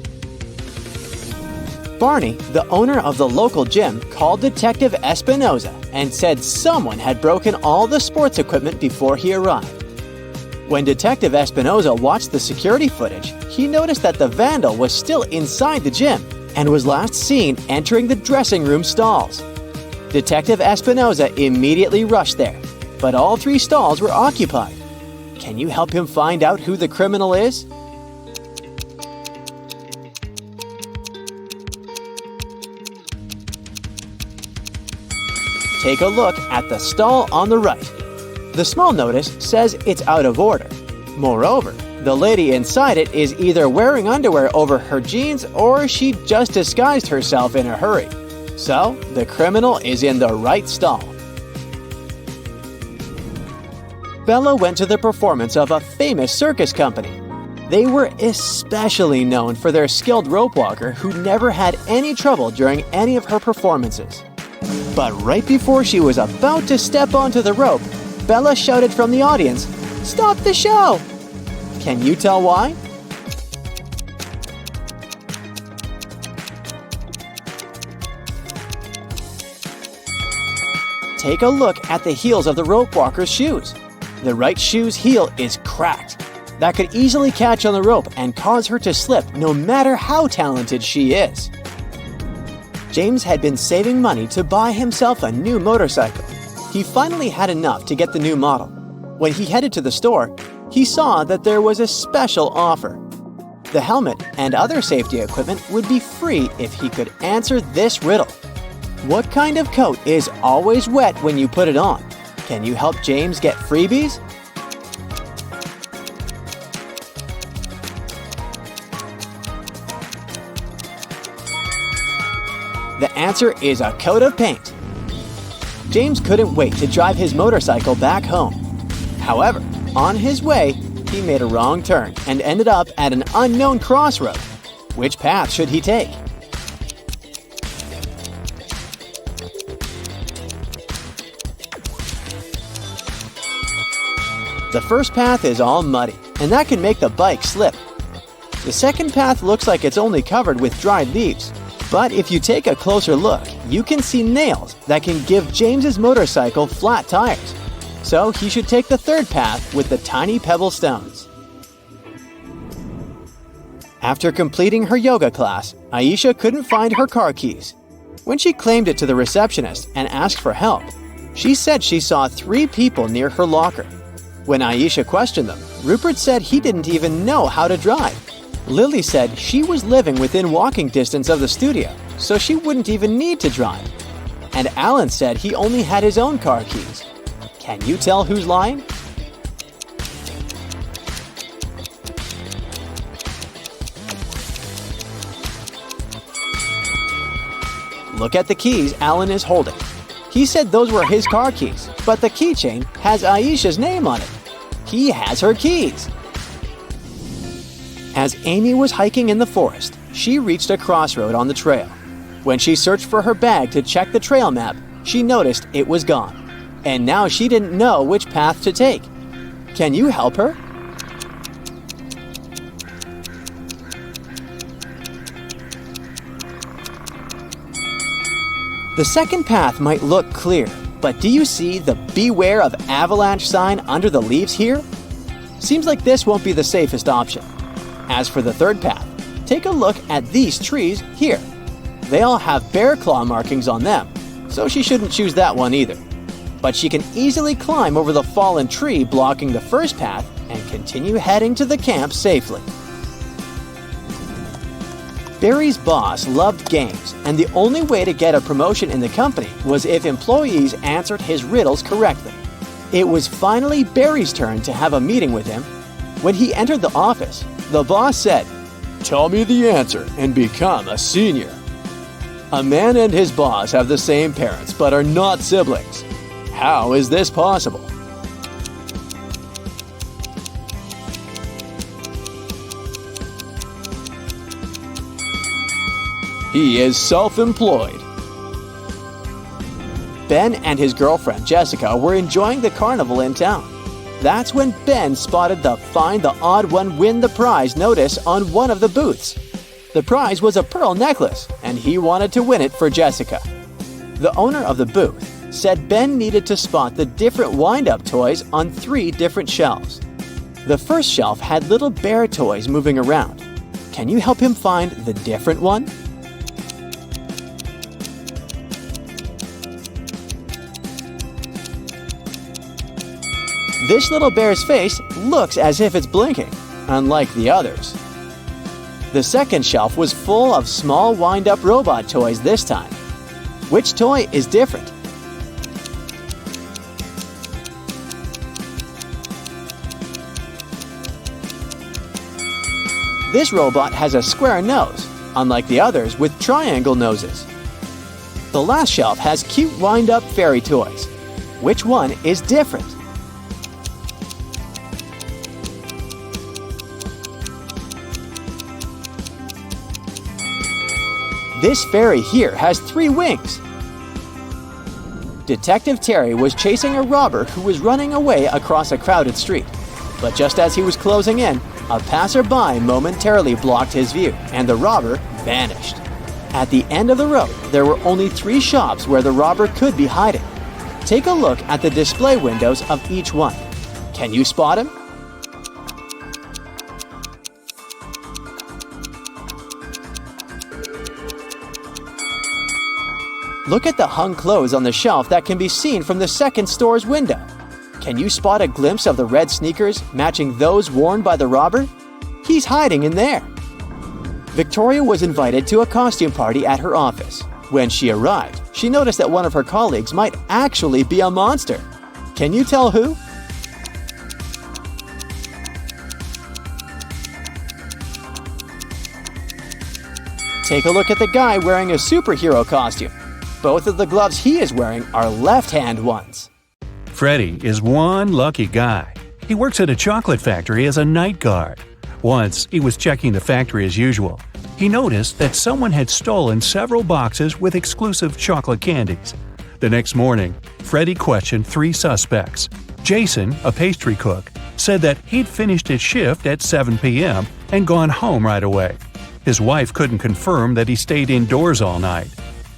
Barney, the owner of the local gym, called Detective Espinoza and said someone had broken all the sports equipment before he arrived. When Detective Espinoza watched the security footage, he noticed that the vandal was still inside the gym and was last seen entering the dressing room stalls. Detective Espinoza immediately rushed there, but all 3 stalls were occupied. Can you help him find out who the criminal is? Take a look at the stall on the right. The small notice says it's out of order. Moreover, the lady inside it is either wearing underwear over her jeans or she just disguised herself in a hurry. So, the criminal is in the right stall. Bella went to the performance of a famous circus company. They were especially known for their skilled rope walker who never had any trouble during any of her performances. But right before she was about to step onto the rope, Bella shouted from the audience, "Stop the show!" Can you tell why? Take a look at the heels of the rope walker's shoes. The right shoe's heel is cracked. That could easily catch on the rope and cause her to slip no matter how talented she is. James had been saving money to buy himself a new motorcycle. He finally had enough to get the new model. When he headed to the store, he saw that there was a special offer. The helmet and other safety equipment would be free if he could answer this riddle. What kind of coat is always wet when you put it on? Can you help James get freebies? The answer is a coat of paint. James couldn't wait to drive his motorcycle back home. However, on his way, he made a wrong turn and ended up at an unknown crossroad. Which path should he take? The first path is all muddy, and that can make the bike slip. The second path looks like it's only covered with dried leaves, but if you take a closer look, you can see nails that can give James's motorcycle flat tires. So he should take the third path with the tiny pebble stones. After completing her yoga class, Aisha couldn't find her car keys. When she claimed it to the receptionist and asked for help, she said she saw 3 people near her locker. When Aisha questioned them, Rupert said he didn't even know how to drive. Lily said she was living within walking distance of the studio, so she wouldn't even need to drive. And Alan said he only had his own car keys. Can you tell who's lying? Look at the keys Alan is holding. He said those were his car keys, but the keychain has Aisha's name on it. He has her keys. As Amy was hiking in the forest, she reached a crossroad on the trail. When she searched for her bag to check the trail map, she noticed it was gone. And now she didn't know which path to take. Can you help her? The second path might look clear, but do you see the "Beware of Avalanche" sign under the leaves here? Seems like this won't be the safest option. As for the third path, take a look at these trees here. They all have bear claw markings on them, so she shouldn't choose that one either. But she can easily climb over the fallen tree blocking the first path and continue heading to the camp safely. Barry's boss loved games, and the only way to get a promotion in the company was if employees answered his riddles correctly. It was finally Barry's turn to have a meeting with him. When he entered the office, the boss said, "Tell me the answer and become a senior." A man and his boss have the same parents but are not siblings. How is this possible? He is self-employed. Ben and his girlfriend Jessica were enjoying the carnival in town. That's when Ben spotted the "Find the Odd One, Win the Prize" notice on one of the booths. The prize was a pearl necklace, and he wanted to win it for Jessica. The owner of the booth said Ben needed to spot the different wind-up toys on 3 different shelves. The first shelf had little bear toys moving around. Can you help him find the different one? This little bear's face looks as if it's blinking, unlike the others. The second shelf was full of small wind-up robot toys this time. Which toy is different? This robot has a square nose, unlike the others with triangle noses. The last shelf has cute wind-up fairy toys. Which one is different? This fairy here has 3 wings. Detective Terry was chasing a robber who was running away across a crowded street. But just as he was closing in, a passerby momentarily blocked his view, and the robber vanished. At the end of the road, there were only 3 shops where the robber could be hiding. Take a look at the display windows of each one. Can you spot him? Look at the hung clothes on the shelf that can be seen from the second store's window. Can you spot a glimpse of the red sneakers matching those worn by the robber? He's hiding in there. Victoria was invited to a costume party at her office. When she arrived, she noticed that one of her colleagues might actually be a monster. Can you tell who? Take a look at the guy wearing a superhero costume. Both of the gloves he is wearing are left-hand ones. Freddie is one lucky guy. He works at a chocolate factory as a night guard. Once, he was checking the factory as usual. he noticed that someone had stolen several boxes with exclusive chocolate candies. The next morning, Freddy questioned 3 suspects. Jason, a pastry cook, said that he'd finished his shift at 7 p.m. and gone home right away. His wife couldn't confirm that he stayed indoors all night.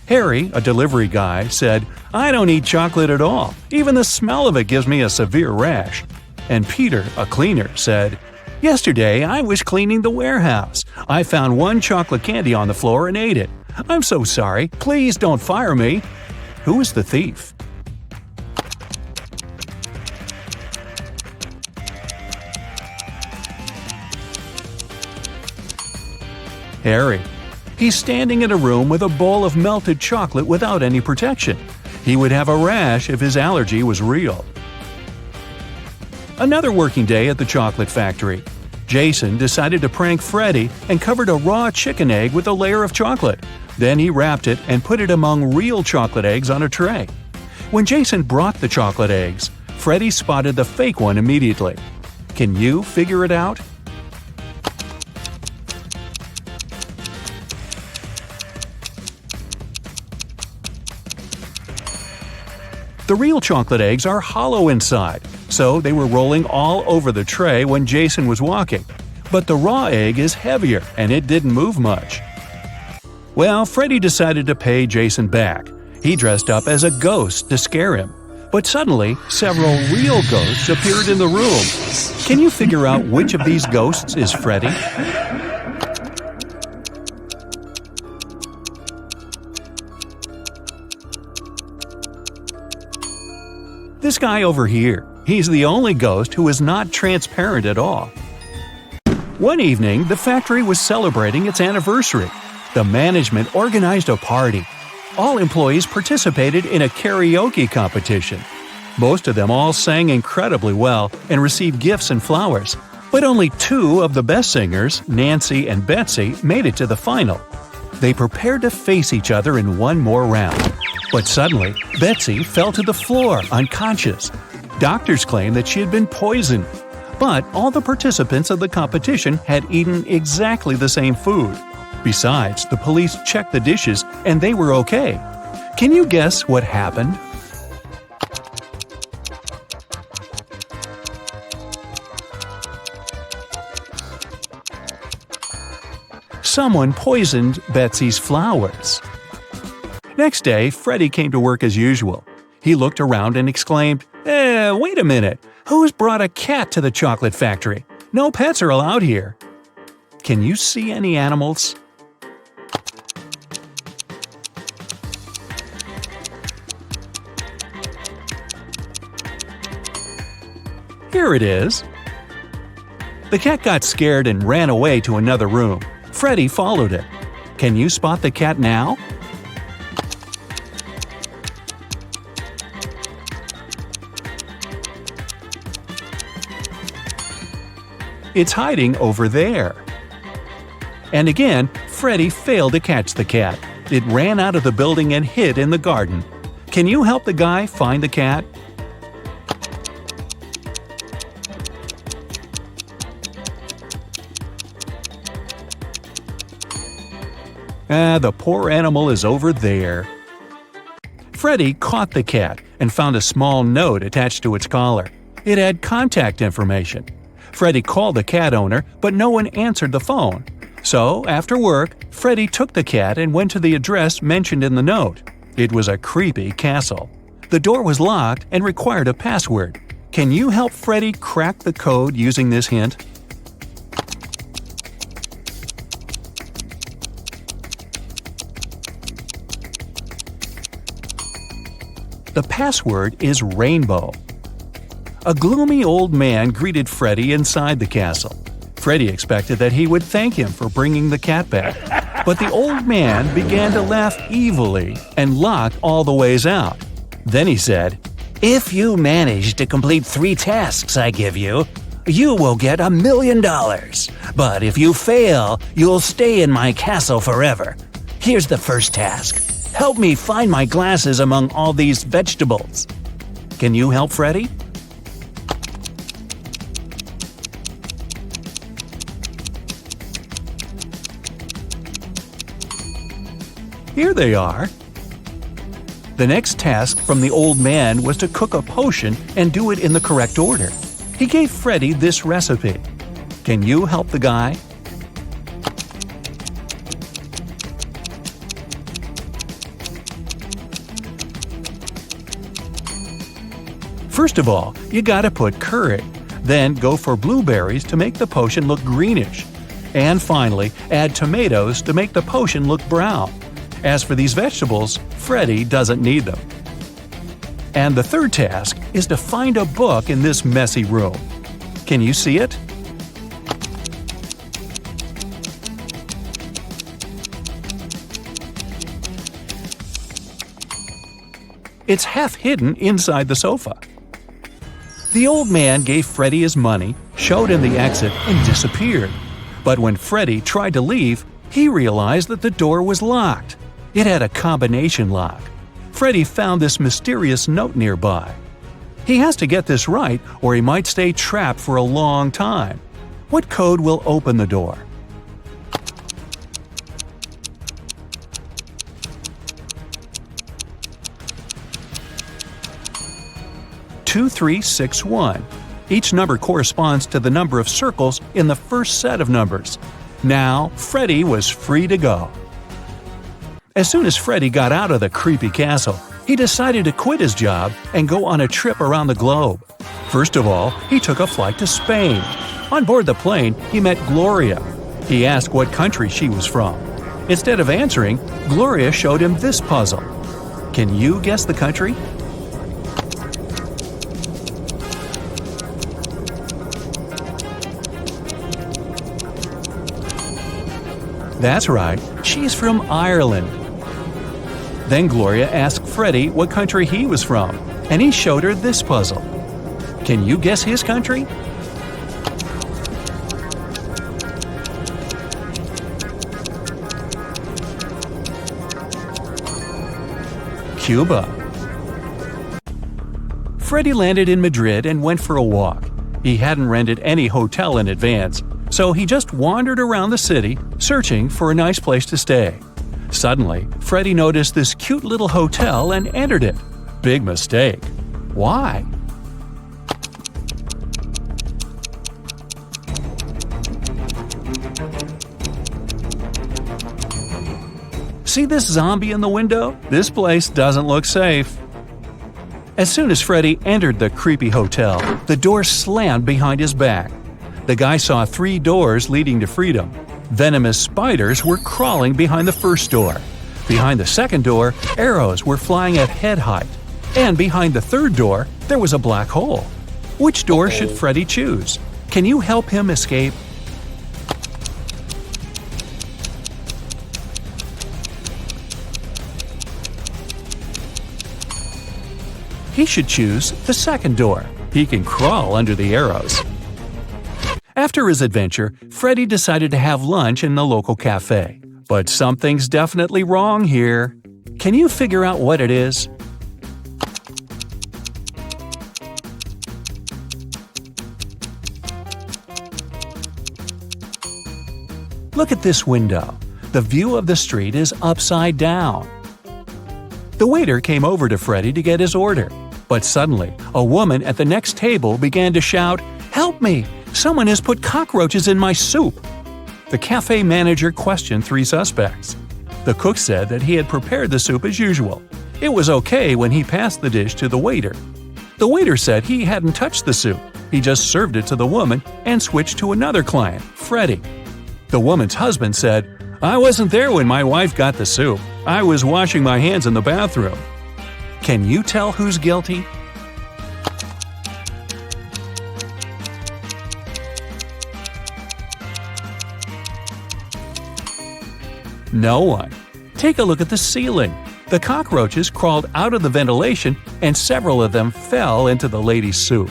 Harry, a delivery guy, said, "I don't eat chocolate at all. Even the smell of it gives me a severe rash." And Peter, a cleaner, said, "Yesterday I was cleaning the warehouse. I found 1 chocolate candy on the floor and ate it. I'm so sorry. Please don't fire me." Who is the thief? Harry. He's standing in a room with a bowl of melted chocolate without any protection. He would have a rash if his allergy was real. Another working day at the chocolate factory. Jason decided to prank Freddy and covered a raw chicken egg with a layer of chocolate. Then he wrapped it and put it among real chocolate eggs on a tray. When Jason brought the chocolate eggs, Freddy spotted the fake one immediately. Can you figure it out? The real chocolate eggs are hollow inside, so they were rolling all over the tray when Jason was walking. But the raw egg is heavier and it didn't move much. Well, Freddy decided to pay Jason back. He dressed up as a ghost to scare him. But suddenly, several real ghosts appeared in the room. Can you figure out which of these ghosts is Freddy? This guy over here. He's the only ghost who is not transparent at all. One evening, the factory was celebrating its anniversary. The management organized a party. All employees participated in a karaoke competition. Most of them all sang incredibly well and received gifts and flowers. But only 2 of the best singers, Nancy and Betsy, made it to the final. They prepared to face each other in one more round. But suddenly, Betsy fell to the floor, unconscious. Doctors claimed that she had been poisoned. But all the participants of the competition had eaten exactly the same food. Besides, the police checked the dishes and they were okay. Can you guess what happened? Someone poisoned Betsy's flowers. Next day, Freddy came to work as usual. He looked around and exclaimed, wait a minute, who's brought a cat to the chocolate factory? No pets are allowed here. Can you see any animals? Here it is. The cat got scared and ran away to another room. Freddy followed it. Can you spot the cat now? It's hiding over there. And again, Freddy failed to catch the cat. It ran out of the building and hid in the garden. Can you help the guy find the cat? The poor animal is over there. Freddy caught the cat and found a small note attached to its collar. It had contact information. Freddy called the cat owner, but no one answered the phone. So, after work, Freddy took the cat and went to the address mentioned in the note. It was a creepy castle. The door was locked and required a password. Can you help Freddy crack the code using this hint? The password is rainbow. A gloomy old man greeted Freddy inside the castle. Freddy expected that he would thank him for bringing the cat back. But the old man began to laugh evilly and locked all the ways out. Then he said, "If you manage to complete 3 tasks I give you, you will get $1 million. But if you fail, you'll stay in my castle forever. Here's the first task. Help me find my glasses among all these vegetables." Can you help Freddy? Here they are. The next task from the old man was to cook a potion and do it in the correct order. He gave Freddy this recipe. Can you help the guy? First of all, you gotta put curry. Then go for blueberries to make the potion look greenish. And finally, add tomatoes to make the potion look brown. As for these vegetables, Freddy doesn't need them. And the third task is to find a book in this messy room. Can you see it? It's half hidden inside the sofa. The old man gave Freddy his money, showed him the exit, and disappeared. But when Freddy tried to leave, he realized that the door was locked. It had a combination lock. Freddy found this mysterious note nearby. He has to get this right or he might stay trapped for a long time. What code will open the door? "2361. Each number corresponds to the number of circles in the first set of numbers. Now, Freddy was free to go. As soon as Freddy got out of the creepy castle, he decided to quit his job and go on a trip around the globe. First of all, he took a flight to Spain. On board the plane, he met Gloria. He asked what country she was from. Instead of answering, Gloria showed him this puzzle. Can you guess the country? That's right, she's from Ireland. Then Gloria asked Freddy what country he was from, and he showed her this puzzle. Can you guess his country? Cuba. Freddy landed in Madrid and went for a walk. He hadn't rented any hotel in advance, so he just wandered around the city, searching for a nice place to stay. Suddenly, Freddy noticed this cute little hotel and entered it. Big mistake. Why? See this zombie in the window? This place doesn't look safe. As soon as Freddy entered the creepy hotel, the door slammed behind his back. The guy saw 3 doors leading to freedom. Venomous spiders were crawling behind the first door. Behind the second door, arrows were flying at head height. And behind the third door, there was a black hole. Which door should Freddy choose? Can you help him escape? He should choose the second door. He can crawl under the arrows. After his adventure, Freddy decided to have lunch in the local cafe. But something's definitely wrong here. Can you figure out what it is? Look at this window. The view of the street is upside down. The waiter came over to Freddy to get his order. But suddenly, a woman at the next table began to shout, "Help me! Someone has put cockroaches in my soup!" The cafe manager questioned 3 suspects. The cook said that he had prepared the soup as usual. It was okay when he passed the dish to the waiter. The waiter said he hadn't touched the soup. He just served it to the woman and switched to another client, Freddy. The woman's husband said, "I wasn't there when my wife got the soup. I was washing my hands in the bathroom." Can you tell who's guilty? No one. Take a look at the ceiling. The cockroaches crawled out of the ventilation and several of them fell into the lady's soup.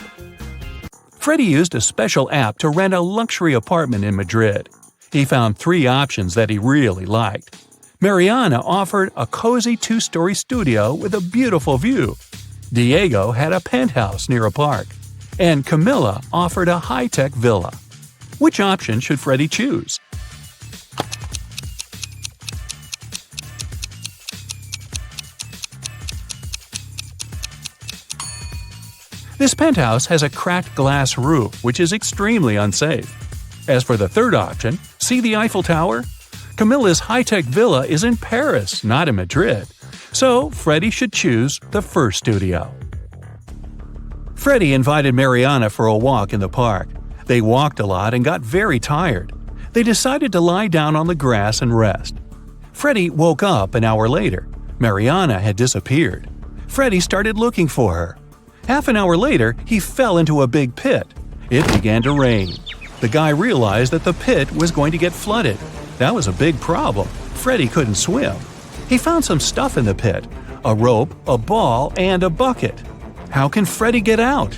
Freddy used a special app to rent a luxury apartment in Madrid. He found 3 options that he really liked. Mariana offered a cozy 2-story studio with a beautiful view. Diego had a penthouse near a park. And Camilla offered a high-tech villa. Which option should Freddy choose? This penthouse has a cracked glass roof, which is extremely unsafe. As for the third option, see the Eiffel Tower? Camilla's high-tech villa is in Paris, not in Madrid. So, Freddie should choose the first studio. Freddie invited Mariana for a walk in the park. They walked a lot and got very tired. They decided to lie down on the grass and rest. Freddie woke up an hour later. Mariana had disappeared. Freddie started looking for her. Half an hour later, he fell into a big pit. It began to rain. The guy realized that the pit was going to get flooded. That was a big problem. Freddie couldn't swim. He found some stuff in the pit: a rope, a ball, and a bucket. How can Freddie get out?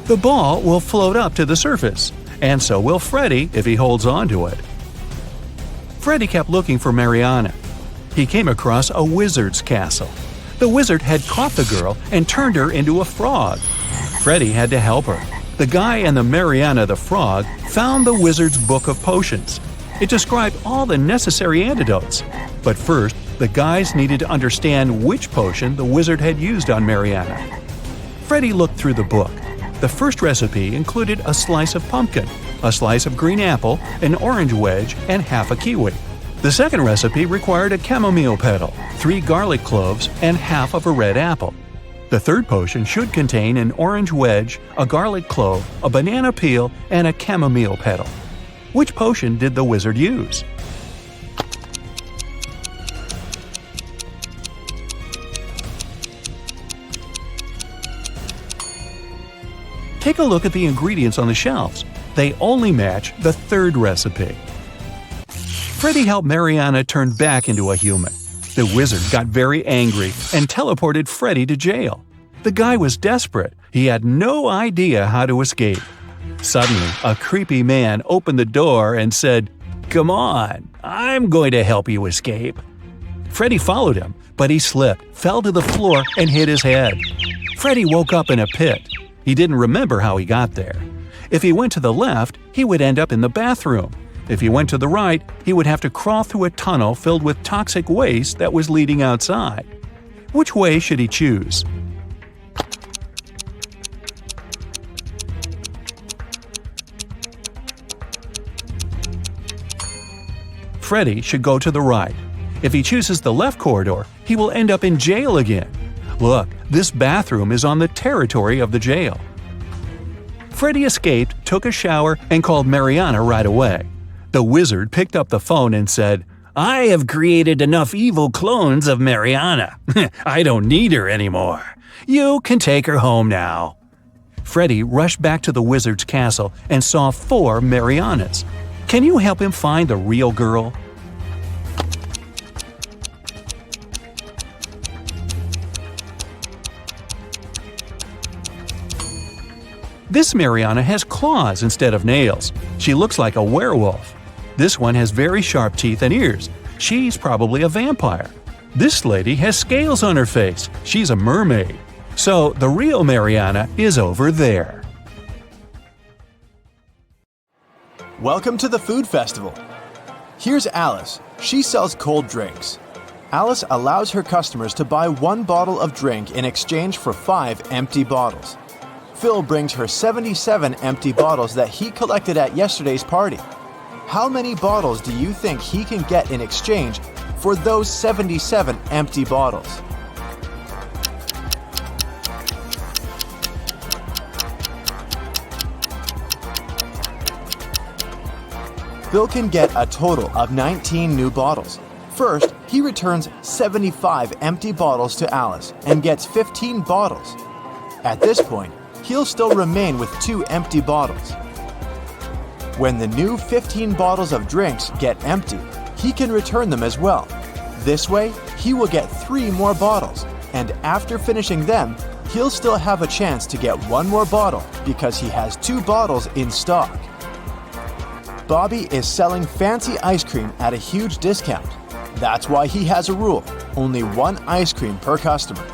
The ball will float up to the surface, and so will Freddie if he holds on to it. Freddie kept looking for Mariana. He came across a wizard's castle. The wizard had caught the girl and turned her into a frog. Freddie had to help her. The guy and the Mariana the frog found the wizard's book of potions. It described all the necessary antidotes. But first, the guys needed to understand which potion the wizard had used on Mariana. Freddie looked through the book. The first recipe included a slice of pumpkin, a slice of green apple, an orange wedge, and half a kiwi. The second recipe required a chamomile petal, 3 garlic cloves, and half of a red apple. The third potion should contain an orange wedge, a garlic clove, a banana peel, and a chamomile petal. Which potion did the wizard use? Take a look at the ingredients on the shelves. They only match the third recipe. Freddie helped Mariana turn back into a human. The wizard got very angry and teleported Freddie to jail. The guy was desperate. He had no idea how to escape. Suddenly, a creepy man opened the door and said, "Come on, I'm going to help you escape." Freddie followed him, but he slipped, fell to the floor, and hit his head. Freddie woke up in a pit. He didn't remember how he got there. If he went to the left, he would end up in the bathroom. If he went to the right, he would have to crawl through a tunnel filled with toxic waste that was leading outside. Which way should he choose? Freddie should go to the right. If he chooses the left corridor, he will end up in jail again. Look, this bathroom is on the territory of the jail. Freddie escaped, took a shower, and called Mariana right away. The wizard picked up the phone and said, "I have created enough evil clones of Mariana. I don't need her anymore. You can take her home now." Freddie rushed back to the wizard's castle and saw 4 Marianas. Can you help him find the real girl? This Mariana has claws instead of nails. She looks like a werewolf. This one has very sharp teeth and ears. She's probably a vampire. This lady has scales on her face. She's a mermaid. So the real Mariana is over there. Welcome to the food festival. Here's Alice. She sells cold drinks. Alice allows her customers to buy 1 bottle of drink in exchange for 5 empty bottles. Phil brings her 77 empty bottles that he collected at yesterday's party. How many bottles do you think he can get in exchange for those 77 empty bottles? Bill can get a total of 19 new bottles. First, he returns 75 empty bottles to Alice and gets 15 bottles. At this point, he'll still remain with 2 empty bottles. When the new 15 bottles of drinks get empty, he can return them as well. This way, he will get 3 more bottles, and after finishing them, he'll still have a chance to get 1 more bottle because he has 2 bottles in stock. Bobby is selling fancy ice cream at a huge discount. That's why he has a rule: only 1 ice cream per customer.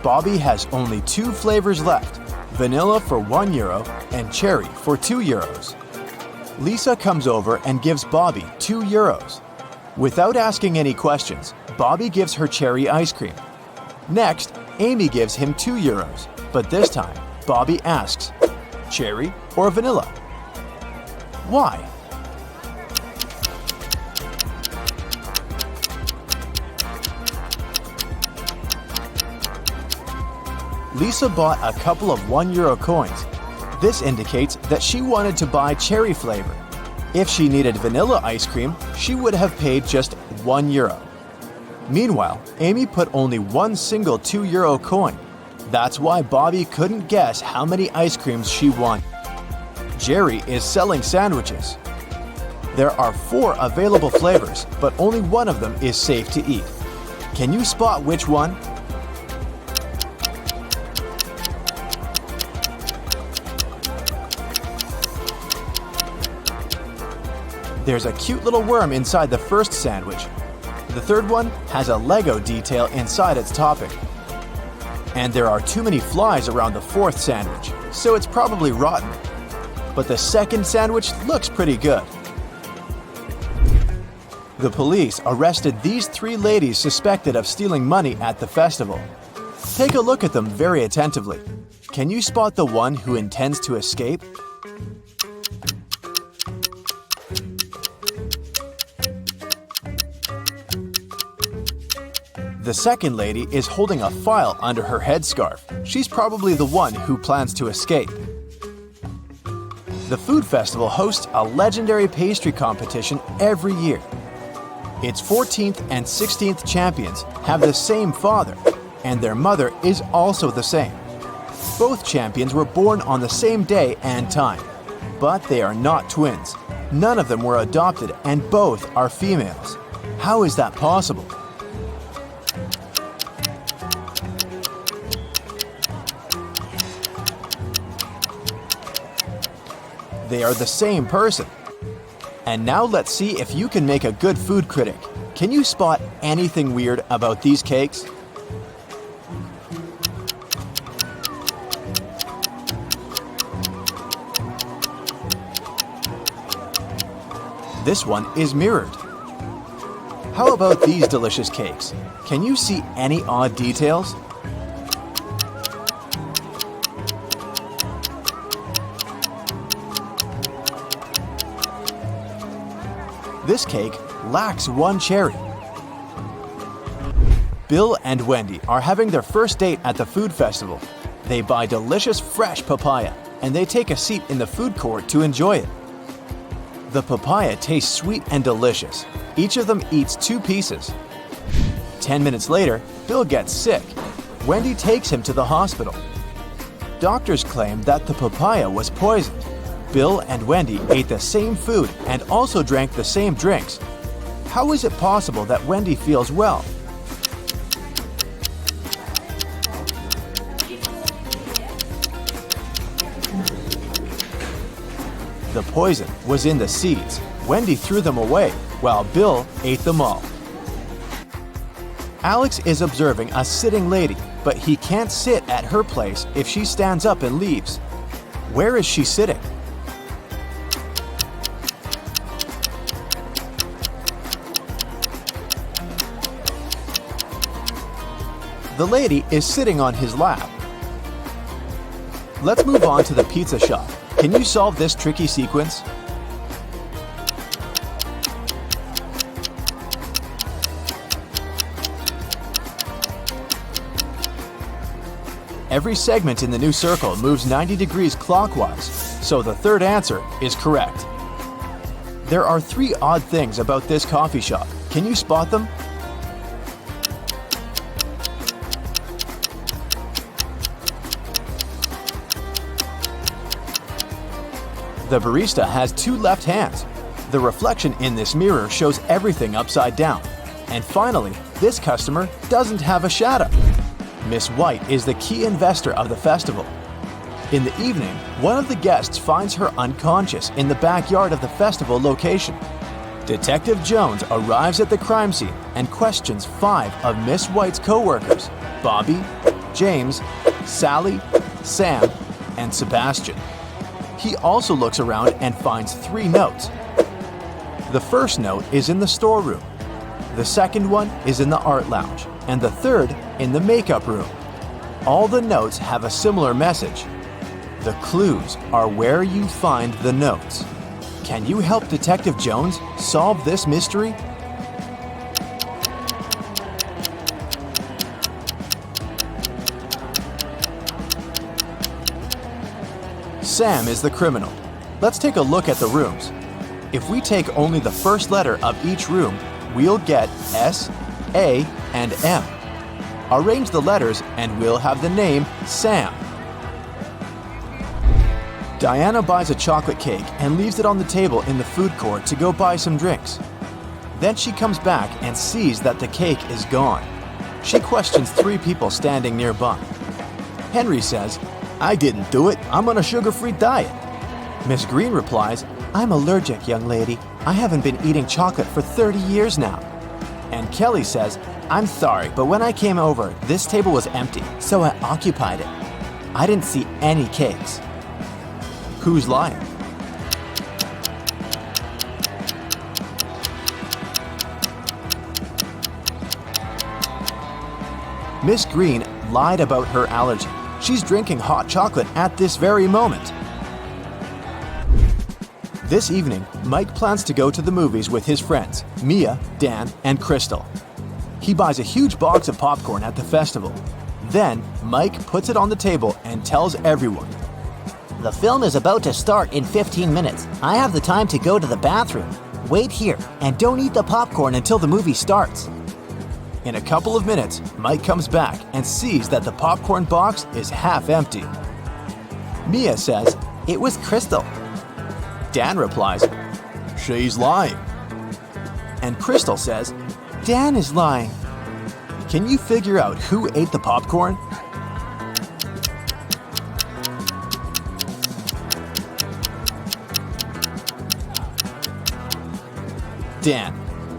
Bobby has only 2 flavors left: vanilla for €1 and cherry for €2. Lisa comes over and gives Bobby €2. Without asking any questions, Bobby gives her cherry ice cream. Next, Amy gives him €2, but this time, Bobby asks, cherry or vanilla? Why? Lisa bought a couple of €1 coins. This indicates that she wanted to buy cherry flavor. If she needed vanilla ice cream, she would have paid just €1. Meanwhile, Amy put only one single €2 coin. That's why Bobby couldn't guess how many ice creams she wanted. Jerry is selling sandwiches. There are 4 available flavors, but only one of them is safe to eat. Can you spot which one? There's a cute little worm inside the first sandwich. The third one has a Lego detail inside its topping. And there are too many flies around the fourth sandwich, so it's probably rotten. But the second sandwich looks pretty good. The police arrested these 3 ladies suspected of stealing money at the festival. Take a look at them very attentively. Can you spot the one who intends to escape? The second lady is holding a file under her headscarf. She's probably the one who plans to escape. The food festival hosts a legendary pastry competition every year. Its 14th and 16th champions have the same father, and their mother is also the same. Both champions were born on the same day and time, but they are not twins. None of them were adopted, and both are females. How is that possible? They are the same person. And now let's see if you can make a good food critic. Can you spot anything weird about these cakes? This one is mirrored. How about these delicious cakes? Can you see any odd details? This cake lacks one cherry. Bill and Wendy are having their first date at the food festival. They buy delicious fresh papaya, and they take a seat in the food court to enjoy it. The papaya tastes sweet and delicious. Each of them eats 2 pieces. 10 minutes later, Bill gets sick. Wendy takes him to the hospital. Doctors claim that the papaya was poisoned. Bill and Wendy ate the same food and also drank the same drinks. How is it possible that Wendy feels well? The poison was in the seeds. Wendy threw them away, while Bill ate them all. Alex is observing a sitting lady, but he can't sit at her place if she stands up and leaves. Where is she sitting? The lady is sitting on his lap. Let's move on to the pizza shop. Can you solve this tricky sequence? Every segment in the new circle moves 90 degrees clockwise, so the third answer is correct. There are 3 odd things about this coffee shop. Can you spot them? The barista has 2 left hands. The reflection in this mirror shows everything upside down. And finally, this customer doesn't have a shadow. Miss White is the key investor of the festival. In the evening, one of the guests finds her unconscious in the backyard of the festival location. Detective Jones arrives at the crime scene and questions 5 of Miss White's co-workers: Bobby, James, Sally, Sam, and Sebastian. He also looks around and finds 3 notes. The first note is in the storeroom. The second one is in the art lounge, and the third in the makeup room. All the notes have a similar message. The clues are where you find the notes. Can you help Detective Jones solve this mystery? Sam is the criminal. Let's take a look at the rooms. If we take only the first letter of each room, we'll get S, A, and M. Arrange the letters and we'll have the name Sam. Diana buys a chocolate cake and leaves it on the table in the food court to go buy some drinks. Then she comes back and sees that the cake is gone. She questions 3 people standing nearby. Henry says, "I didn't do it. I'm on a sugar-free diet." Miss Green replies, "I'm allergic, young lady. I haven't been eating chocolate for 30 years now." And Kelly says, "I'm sorry, but when I came over, this table was empty, so I occupied it. I didn't see any cakes." Who's lying? Miss Green lied about her allergy. She's drinking hot chocolate at this very moment. This evening, Mike plans to go to the movies with his friends, Mia, Dan, and Crystal. He buys a huge box of popcorn at the festival. Then, Mike puts it on the table and tells everyone, The film is about to start in 15 minutes. I have the time to go to the bathroom. Wait here and don't eat the popcorn until the movie starts. In a couple of minutes, Mike comes back and sees that the popcorn box is half empty. Mia says, "It was Crystal." Dan replies, "She's lying." And Crystal says, "Dan is lying." Can you figure out who ate the popcorn? Dan.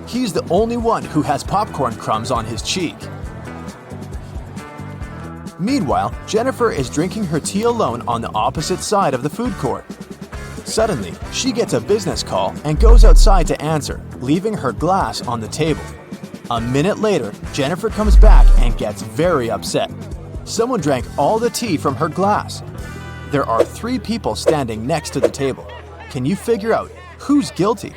He's the only one who has popcorn crumbs on his cheek. Meanwhile, Jennifer is drinking her tea alone on the opposite side of the food court. Suddenly, she gets a business call and goes outside to answer, leaving her glass on the table. A minute later, Jennifer comes back and gets very upset. Someone drank all the tea from her glass. There are 3 people standing next to the table. Can you figure out who's guilty?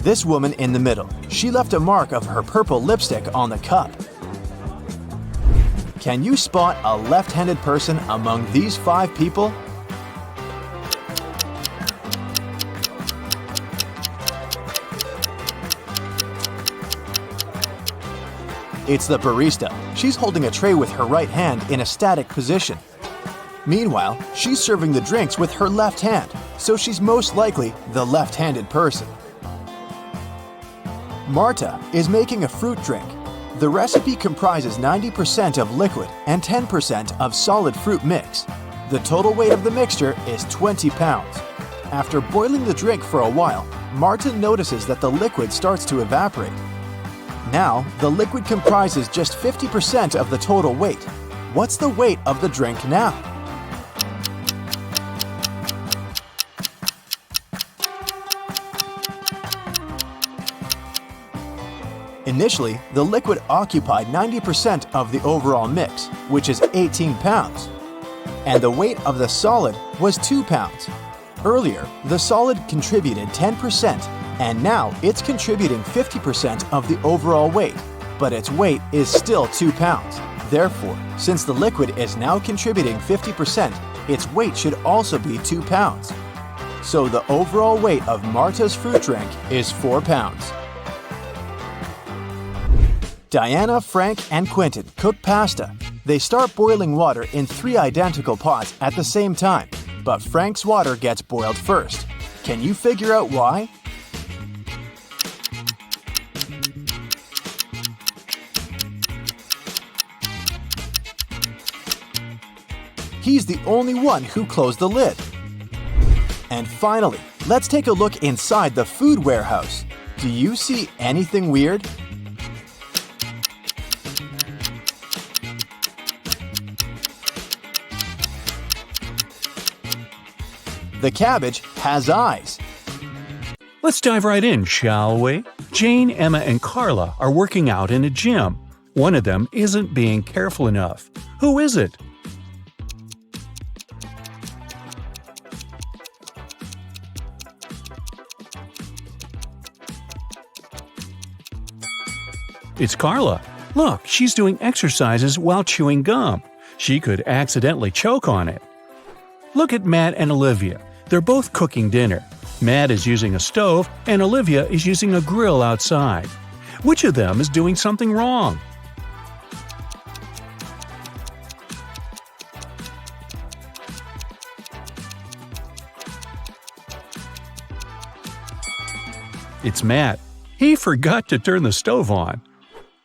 This woman in the middle, she left a mark of her purple lipstick on the cup. Can you spot a left-handed person among these 5 people? It's the barista. She's holding a tray with her right hand in a static position. Meanwhile, she's serving the drinks with her left hand, so she's most likely the left-handed person. Marta is making a fruit drink. The recipe comprises 90% of liquid and 10% of solid fruit mix. The total weight of the mixture is 20 pounds. After boiling the drink for a while, Marta notices that the liquid starts to evaporate. Now, the liquid comprises just 50% of the total weight. What's the weight of the drink now? Initially, the liquid occupied 90% of the overall mix, which is 18 pounds. And the weight of the solid was 2 pounds. Earlier, the solid contributed 10%, and now it's contributing 50% of the overall weight, but its weight is still 2 pounds. Therefore, since the liquid is now contributing 50%, its weight should also be 2 pounds. So the overall weight of Marta's fruit drink is 4 pounds. Diana, Frank, and Quentin cook pasta. They start boiling water in 3 identical pots at the same time, but Frank's water gets boiled first. Can you figure out why? He's the only one who closed the lid. And finally, let's take a look inside the food warehouse. Do you see anything weird? The cabbage has eyes. Let's dive right in, shall we? Jane, Emma, and Carla are working out in a gym. One of them isn't being careful enough. Who is it? It's Carla. Look, she's doing exercises while chewing gum. She could accidentally choke on it. Look at Matt and Olivia. They're both cooking dinner. Matt is using a stove and Olivia is using a grill outside. Which of them is doing something wrong? It's Matt. He forgot to turn the stove on.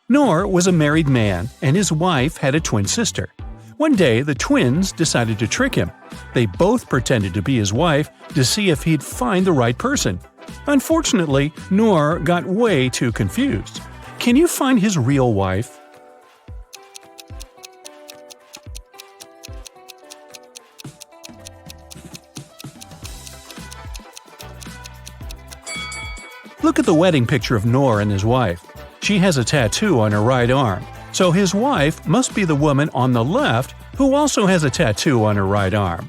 Noor was a married man, and his wife had a twin sister. One day, the twins decided to trick him. They both pretended to be his wife to see if he'd find the right person. Unfortunately, Noor got way too confused. Can you find his real wife? Look at the wedding picture of Noor and his wife. She has a tattoo on her right arm, so his wife must be the woman on the left who also has a tattoo on her right arm.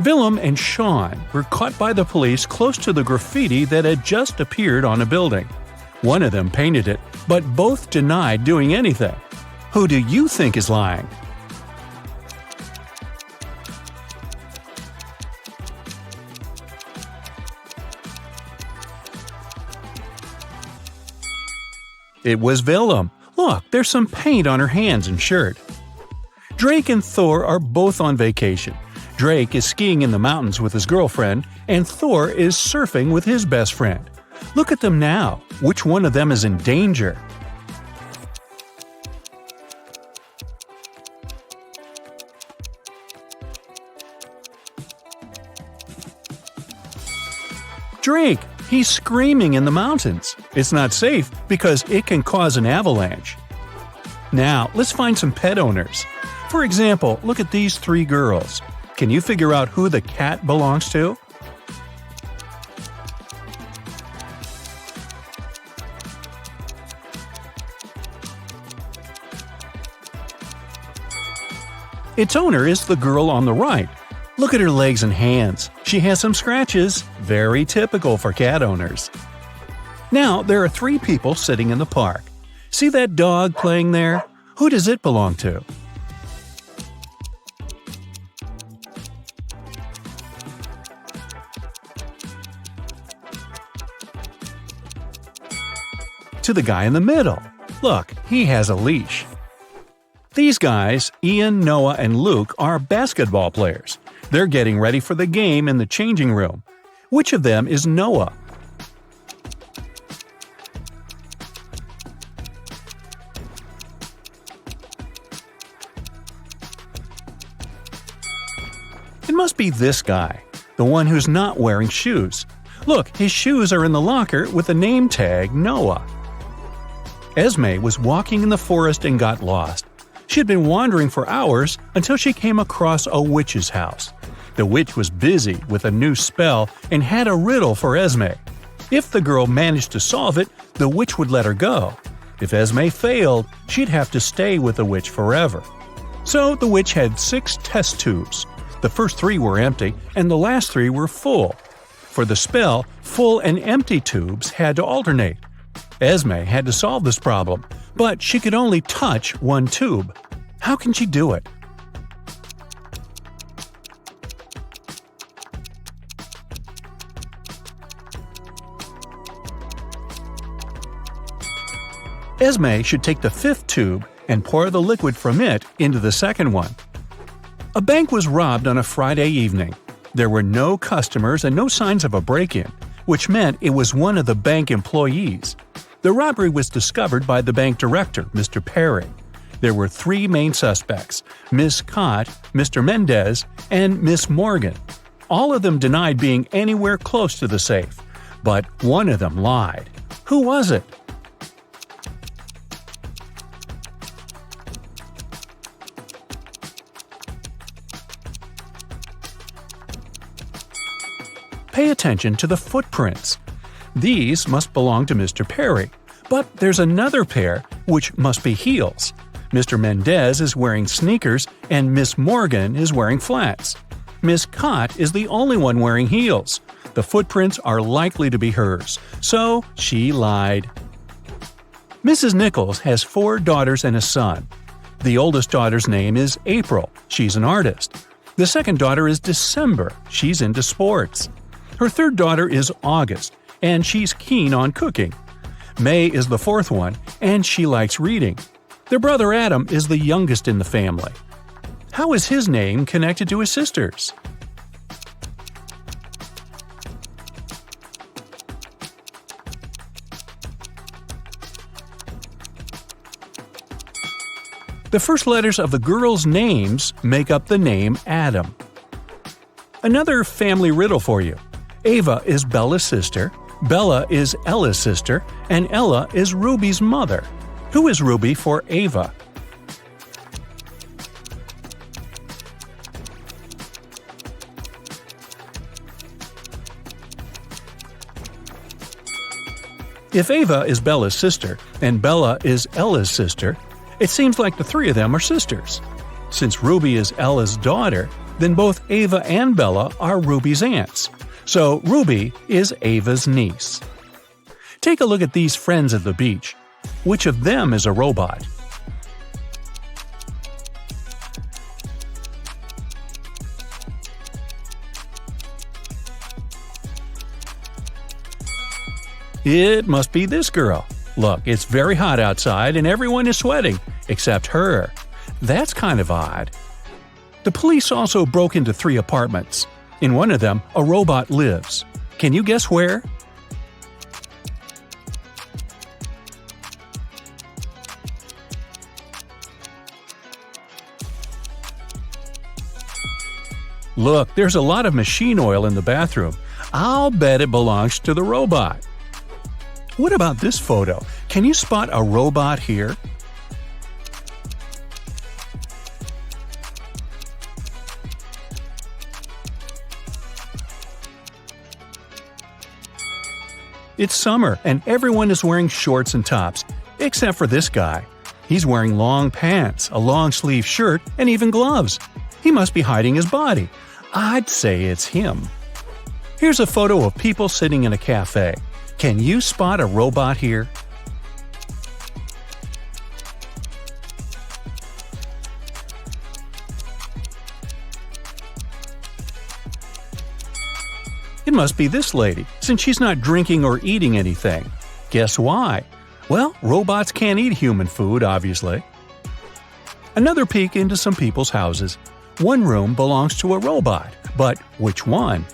Willem and Sean were caught by the police close to the graffiti that had just appeared on a building. One of them painted it, but both denied doing anything. Who do you think is lying? It was Willem. Look, there's some paint on her hands and shirt. Drake and Thor are both on vacation. Drake is skiing in the mountains with his girlfriend, and Thor is surfing with his best friend. Look at them now. Which one of them is in danger? Drake! He's screaming in the mountains. It's not safe because it can cause an avalanche. Now, let's find some pet owners. For example, look at these three girls. Can you figure out who the cat belongs to? Its owner is the girl on the right. Look at her legs and hands. She has some scratches, very typical for cat owners. Now, there are three people sitting in the park. See that dog playing there? Who does it belong to? To the guy in the middle. Look, he has a leash. These guys, Ian, Noah, and Luke, are basketball players. They're getting ready for the game in the changing room. Which of them is Noah? It must be this guy, the one who's not wearing shoes. Look, his shoes are in the locker with the name tag Noah. Esme was walking in the forest and got lost. She had been wandering for hours until she came across a witch's house. The witch was busy with a new spell and had a riddle for Esme. If the girl managed to solve it, the witch would let her go. If Esme failed, she'd have to stay with the witch forever. So the witch had 6 test tubes. The first 3 were empty and the last 3 were full. For the spell, full and empty tubes had to alternate. Esme had to solve this problem, but she could only touch one tube. How can she do it? Esme should take the 5th tube and pour the liquid from it into the second one. A bank was robbed on a Friday evening. There were no customers and no signs of a break-in, which meant it was one of the bank employees. The robbery was discovered by the bank director, Mr. Perry. There were 3 main suspects, Miss Cott, Mr. Mendez, and Miss Morgan. All of them denied being anywhere close to the safe, but one of them lied. Who was it? Pay attention to the footprints. These must belong to Mr. Perry, but there's another pair which must be heels. Mr. Mendez is wearing sneakers and Miss Morgan is wearing flats. Miss Cott is the only one wearing heels. The footprints are likely to be hers, so she lied. Mrs. Nichols has 4 daughters and a son. The oldest daughter's name is April. She's an artist. The second daughter is December. She's into sports. Her third daughter is August, and she's keen on cooking. May is the fourth one, and she likes reading. Their brother Adam is the youngest in the family. How is his name connected to his sisters? The first letters of the girls' names make up the name Adam. Another family riddle for you. Ava is Bella's sister, Bella is Ella's sister, and Ella is Ruby's mother. Who is Ruby for Ava? If Ava is Bella's sister and Bella is Ella's sister, it seems like the 3 of them are sisters. Since Ruby is Ella's daughter, then both Ava and Bella are Ruby's aunts. So Ruby is Ava's niece. Take a look at these friends at the beach. Which of them is a robot? It must be this girl. Look, it's very hot outside and everyone is sweating, except her. That's kind of odd. The police also broke into 3 apartments. In one of them, a robot lives. Can you guess where? Look, there's a lot of machine oil in the bathroom. I'll bet it belongs to the robot. What about this photo? Can you spot a robot here? It's summer and everyone is wearing shorts and tops, except for this guy. He's wearing long pants, a long-sleeve shirt, and even gloves. He must be hiding his body. I'd say it's him. Here's a photo of people sitting in a cafe. Can you spot a robot here? It must be this lady, since she's not drinking or eating anything. Guess why? Well, robots can't eat human food, obviously. Another peek into some people's houses. One room belongs to a robot, but which one?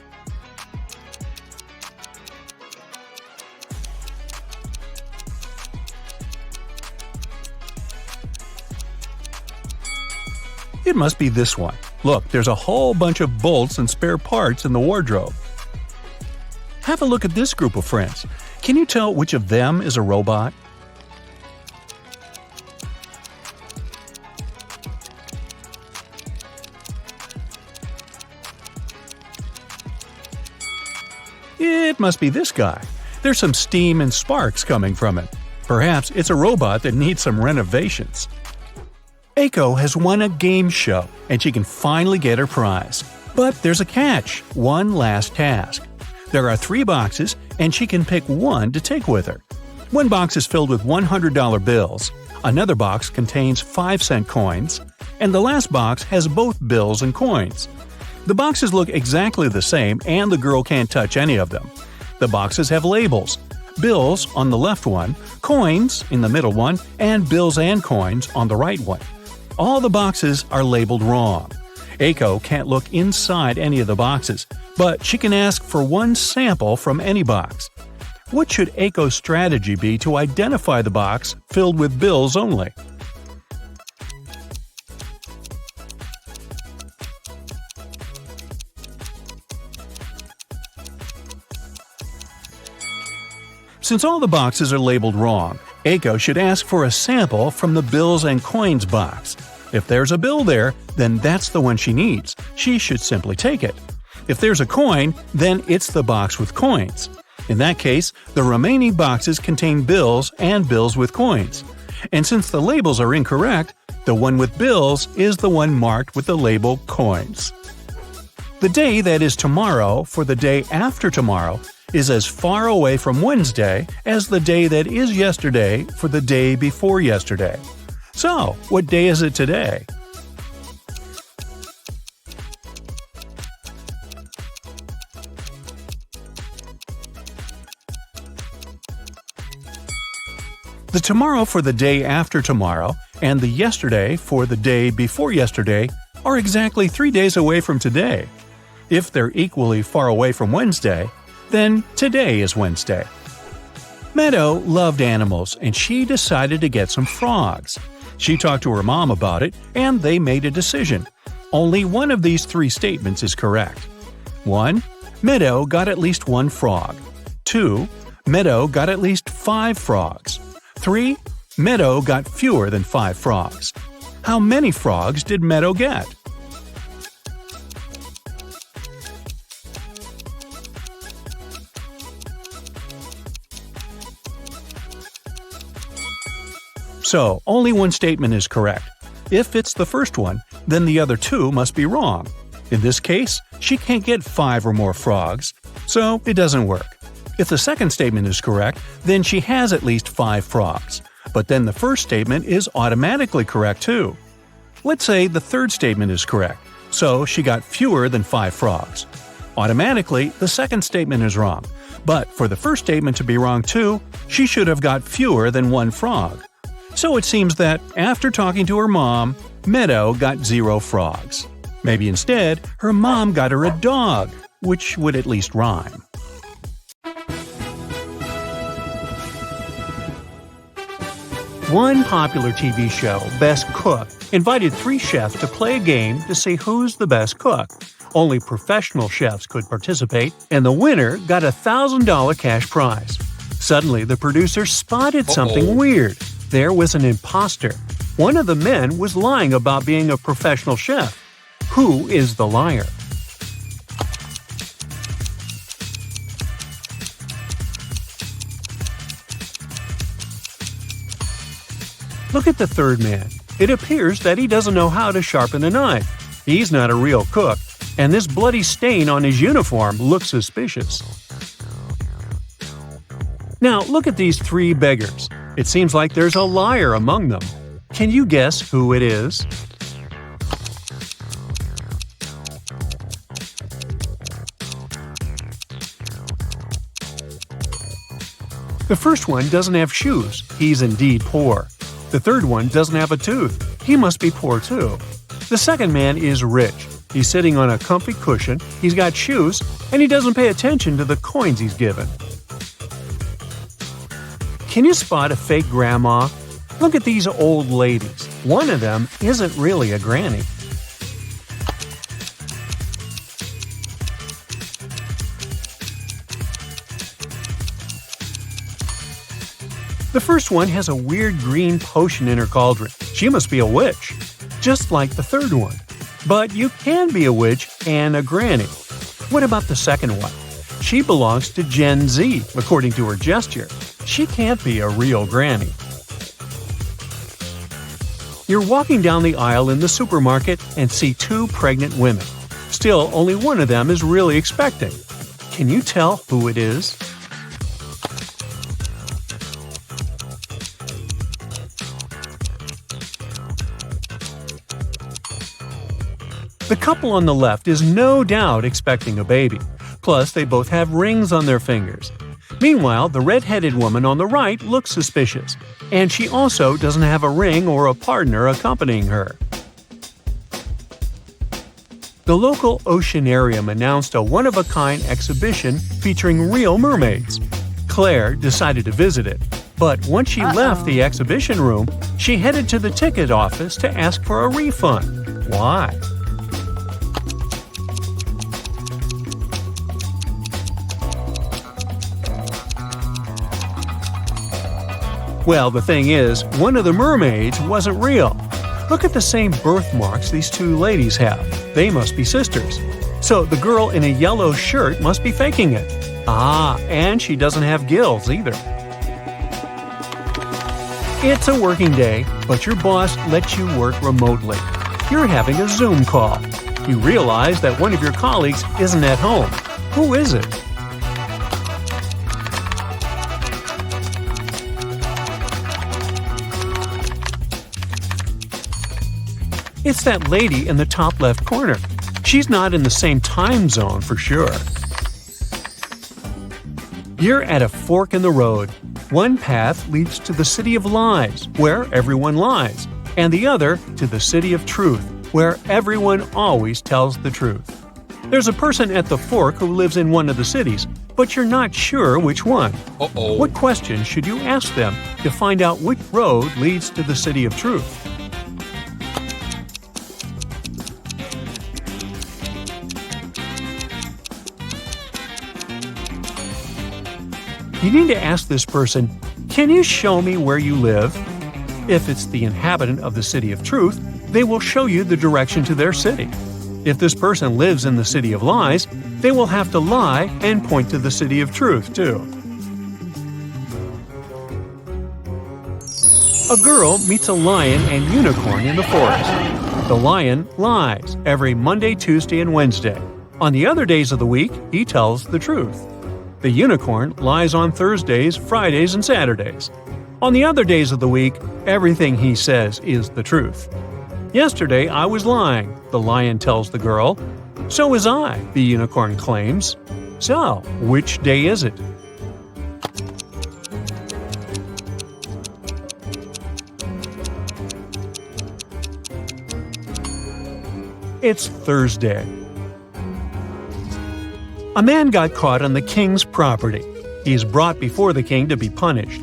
It must be this one. Look, there's a whole bunch of bolts and spare parts in the wardrobe. Have a look at this group of friends. Can you tell which of them is a robot? It must be this guy. There's some steam and sparks coming from it. Perhaps it's a robot that needs some renovations. Aiko has won a game show, and she can finally get her prize. But there's a catch, one last task. There are 3 boxes, and she can pick one to take with her. One box is filled with $100 bills, another box contains 5-cent coins, and the last box has both bills and coins. The boxes look exactly the same, and the girl can't touch any of them. The boxes have labels. Bills on the left one, coins in the middle one, and bills and coins on the right one. All the boxes are labeled wrong. Aiko can't look inside any of the boxes, but she can ask for one sample from any box. What should Aiko's strategy be to identify the box filled with bills only? Since all the boxes are labeled wrong, Aiko should ask for a sample from the bills and coins box. If there's a bill there, then that's the one she needs. She should simply take it. If there's a coin, then it's the box with coins. In that case, the remaining boxes contain bills and bills with coins. And since the labels are incorrect, the one with bills is the one marked with the label coins. The day that is tomorrow for the day after tomorrow is as far away from Wednesday as the day that is yesterday for the day before yesterday. So, what day is it today? The tomorrow for the day after tomorrow and the yesterday for the day before yesterday are exactly 3 days away from today. If they're equally far away from Wednesday, then today is Wednesday. Meadow loved animals and she decided to get some frogs. She talked to her mom about it and they made a decision. Only one of these 3 statements is correct. 1. Meadow got at least 1 frog. 2. Meadow got at least 5 frogs. 3. Meadow got fewer than 5 frogs. How many frogs did Meadow get? So, only one statement is correct. If it's the first one, then the other 2 must be wrong. In this case, she can't get 5 or more frogs, so it doesn't work. If the second statement is correct, then she has at least 5 frogs. But then the first statement is automatically correct too. Let's say the third statement is correct, so she got fewer than 5 frogs. Automatically, the second statement is wrong. But for the first statement to be wrong too, she should have got fewer than 1 frog. So it seems that, after talking to her mom, Meadow got 0 frogs. Maybe instead, her mom got her a dog, which would at least rhyme. One popular TV show, Best Cook, invited 3 chefs to play a game to see who's the best cook. Only professional chefs could participate, and the winner got a $1,000 cash prize. Suddenly, the producer spotted something weird. There was an imposter. One of the men was lying about being a professional chef. Who is the liar? Look at the third man. It appears that he doesn't know how to sharpen a knife. He's not a real cook, and this bloody stain on his uniform looks suspicious. Now, look at these 3 beggars. It seems like there's a liar among them. Can you guess who it is? The first one doesn't have shoes. He's indeed poor. The third one doesn't have a tooth. He must be poor too. The second man is rich. He's sitting on a comfy cushion, he's got shoes, and he doesn't pay attention to the coins he's given. Can you spot a fake grandma? Look at these old ladies. One of them isn't really a granny. The first one has a weird green potion in her cauldron. She must be a witch, just like the third one. But you can be a witch and a granny. What about the second one? She belongs to Gen Z, according to her gesture. She can't be a real granny. You're walking down the aisle in the supermarket and see 2 pregnant women. Still, only one of them is really expecting. Can you tell who it is? The couple on the left is no doubt expecting a baby. Plus, they both have rings on their fingers. Meanwhile, the red-headed woman on the right looks suspicious, and she also doesn't have a ring or a partner accompanying her. The local oceanarium announced a one-of-a-kind exhibition featuring real mermaids. Claire decided to visit it, but once she left the exhibition room, she headed to the ticket office to ask for a refund. Why? Well, the thing is, one of the mermaids wasn't real. Look at the same birthmarks these 2 ladies have. They must be sisters. So the girl in a yellow shirt must be faking it. Ah, and she doesn't have gills either. It's a working day, but your boss lets you work remotely. You're having a Zoom call. You realize that one of your colleagues isn't at home. Who is it? It's that lady in the top left corner. She's not in the same time zone for sure. You're at a fork in the road. One path leads to the city of lies, where everyone lies, and the other to the city of truth, where everyone always tells the truth. There's a person at the fork who lives in one of the cities, but you're not sure which one. Uh-oh. What question should you ask them to find out which road leads to the city of truth? You need to ask this person, "Can you show me where you live?" If it's the inhabitant of the city of truth, they will show you the direction to their city. If this person lives in the city of lies, they will have to lie and point to the city of truth, too. A girl meets a lion and unicorn in the forest. The lion lies every Monday, Tuesday, and Wednesday. On the other days of the week, he tells the truth. The unicorn lies on Thursdays, Fridays, and Saturdays. On the other days of the week, everything he says is the truth. "Yesterday I was lying," the lion tells the girl. "So was I," the unicorn claims. "So, which day is it?" It's Thursday. A man got caught on the king's property. He is brought before the king to be punished.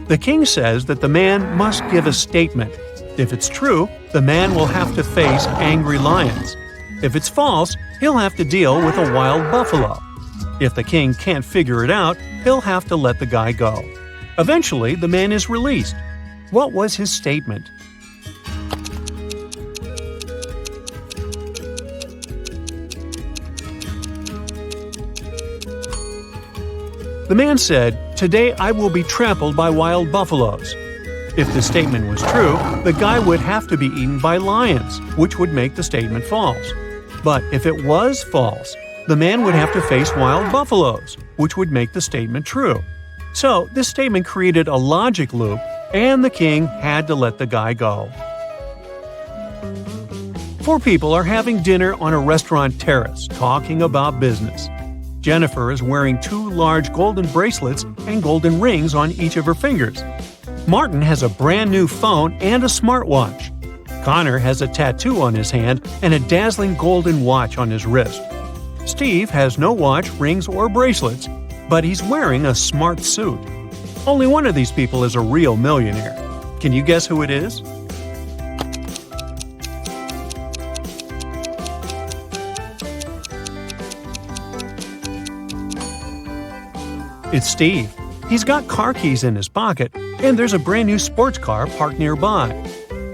The king says that the man must give a statement. If it's true, the man will have to face angry lions. If it's false, he'll have to deal with a wild buffalo. If the king can't figure it out, he'll have to let the guy go. Eventually, the man is released. What was his statement? The man said, "Today I will be trampled by wild buffaloes." If the statement was true, the guy would have to be eaten by lions, which would make the statement false. But if it was false, the man would have to face wild buffaloes, which would make the statement true. So this statement created a logic loop, and the king had to let the guy go. 4 people are having dinner on a restaurant terrace, talking about business. Jennifer is wearing 2 large golden bracelets and golden rings on each of her fingers. Martin has a brand new phone and a smartwatch. Connor has a tattoo on his hand and a dazzling golden watch on his wrist. Steve has no watch, rings, or bracelets, but he's wearing a smart suit. Only one of these people is a real millionaire. Can you guess who it is? It's Steve. He's got car keys in his pocket, and there's a brand new sports car parked nearby.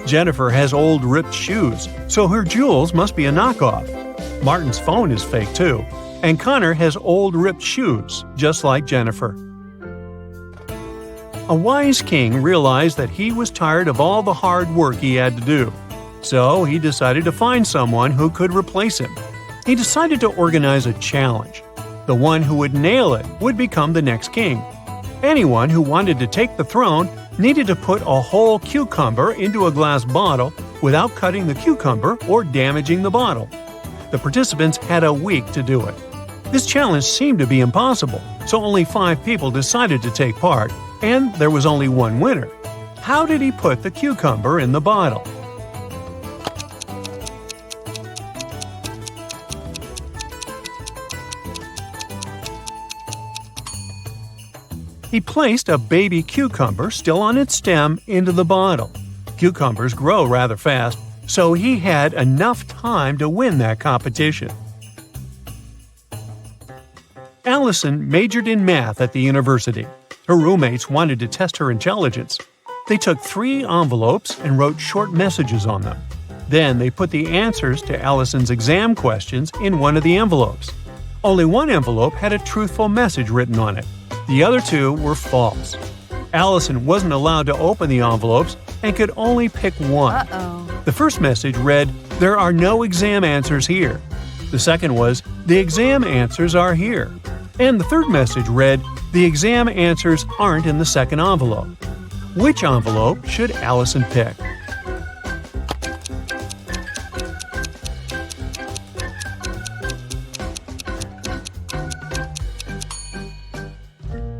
Jennifer has old ripped shoes, so her jewels must be a knockoff. Martin's phone is fake too, and Connor has old ripped shoes, just like Jennifer. A wise king realized that he was tired of all the hard work he had to do, so he decided to find someone who could replace him. He decided to organize a challenge. The one who would nail it would become the next king. Anyone who wanted to take the throne needed to put a whole cucumber into a glass bottle without cutting the cucumber or damaging the bottle. The participants had a week to do it. This challenge seemed to be impossible, so only 5 people decided to take part, and there was only one winner. How did he put the cucumber in the bottle? He placed a baby cucumber still on its stem into the bottle. Cucumbers grow rather fast, so he had enough time to win that competition. Allison majored in math at the university. Her roommates wanted to test her intelligence. They took 3 envelopes and wrote short messages on them. Then they put the answers to Allison's exam questions in one of the envelopes. Only one envelope had a truthful message written on it. The other two were false. Allison wasn't allowed to open the envelopes and could only pick one. The first message read, "There are no exam answers here." The second was, "The exam answers are here." And the third message read, "The exam answers aren't in the second envelope." Which envelope should Allison pick?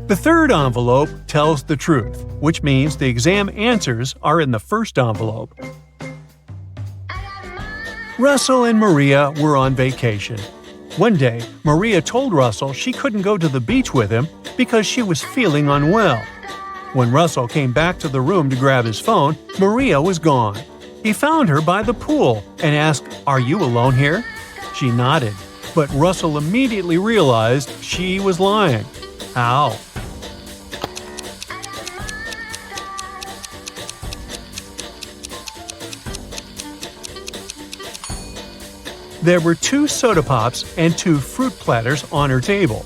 The third envelope tells the truth, which means the exam answers are in the first envelope. Russell and Maria were on vacation. One day, Maria told Russell she couldn't go to the beach with him because she was feeling unwell. When Russell came back to the room to grab his phone, Maria was gone. He found her by the pool and asked, "Are you alone here?" She nodded, but Russell immediately realized she was lying. How? There were 2 soda pops and 2 fruit platters on her table.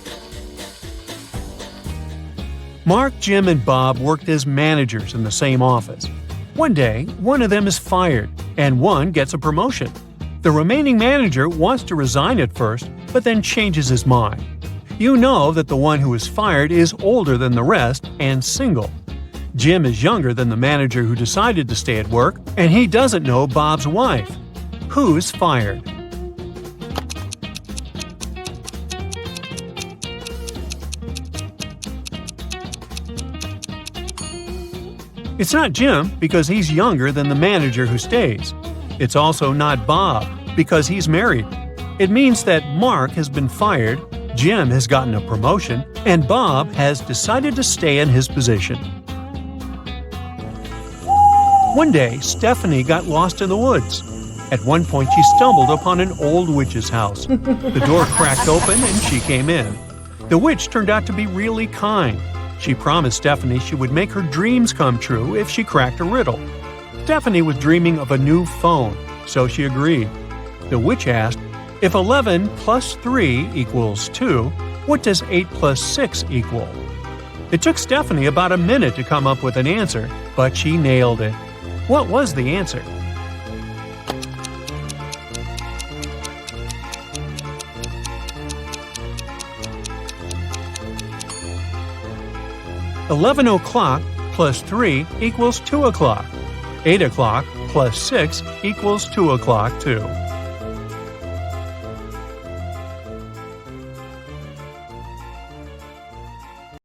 Mark, Jim, and Bob worked as managers in the same office. One day, one of them is fired, and one gets a promotion. The remaining manager wants to resign at first, but then changes his mind. You know that the one who is fired is older than the rest and single. Jim is younger than the manager who decided to stay at work, and he doesn't know Bob's wife. Who's fired? It's not Jim because he's younger than the manager who stays. It's also not Bob because he's married. It means that Mark has been fired, Jim has gotten a promotion, and Bob has decided to stay in his position. One day, Stephanie got lost in the woods. At one point, she stumbled upon an old witch's house. The door cracked open and she came in. The witch turned out to be really kind. She promised Stephanie she would make her dreams come true if she cracked a riddle. Stephanie was dreaming of a new phone, so she agreed. The witch asked, "If 11 plus 3 equals 2, what does 8 plus 6 equal?" It took Stephanie about a minute to come up with an answer, but she nailed it. What was the answer? "11 plus 3 equals 2 o'clock. 8 o'clock plus 6 equals 2 o'clock too."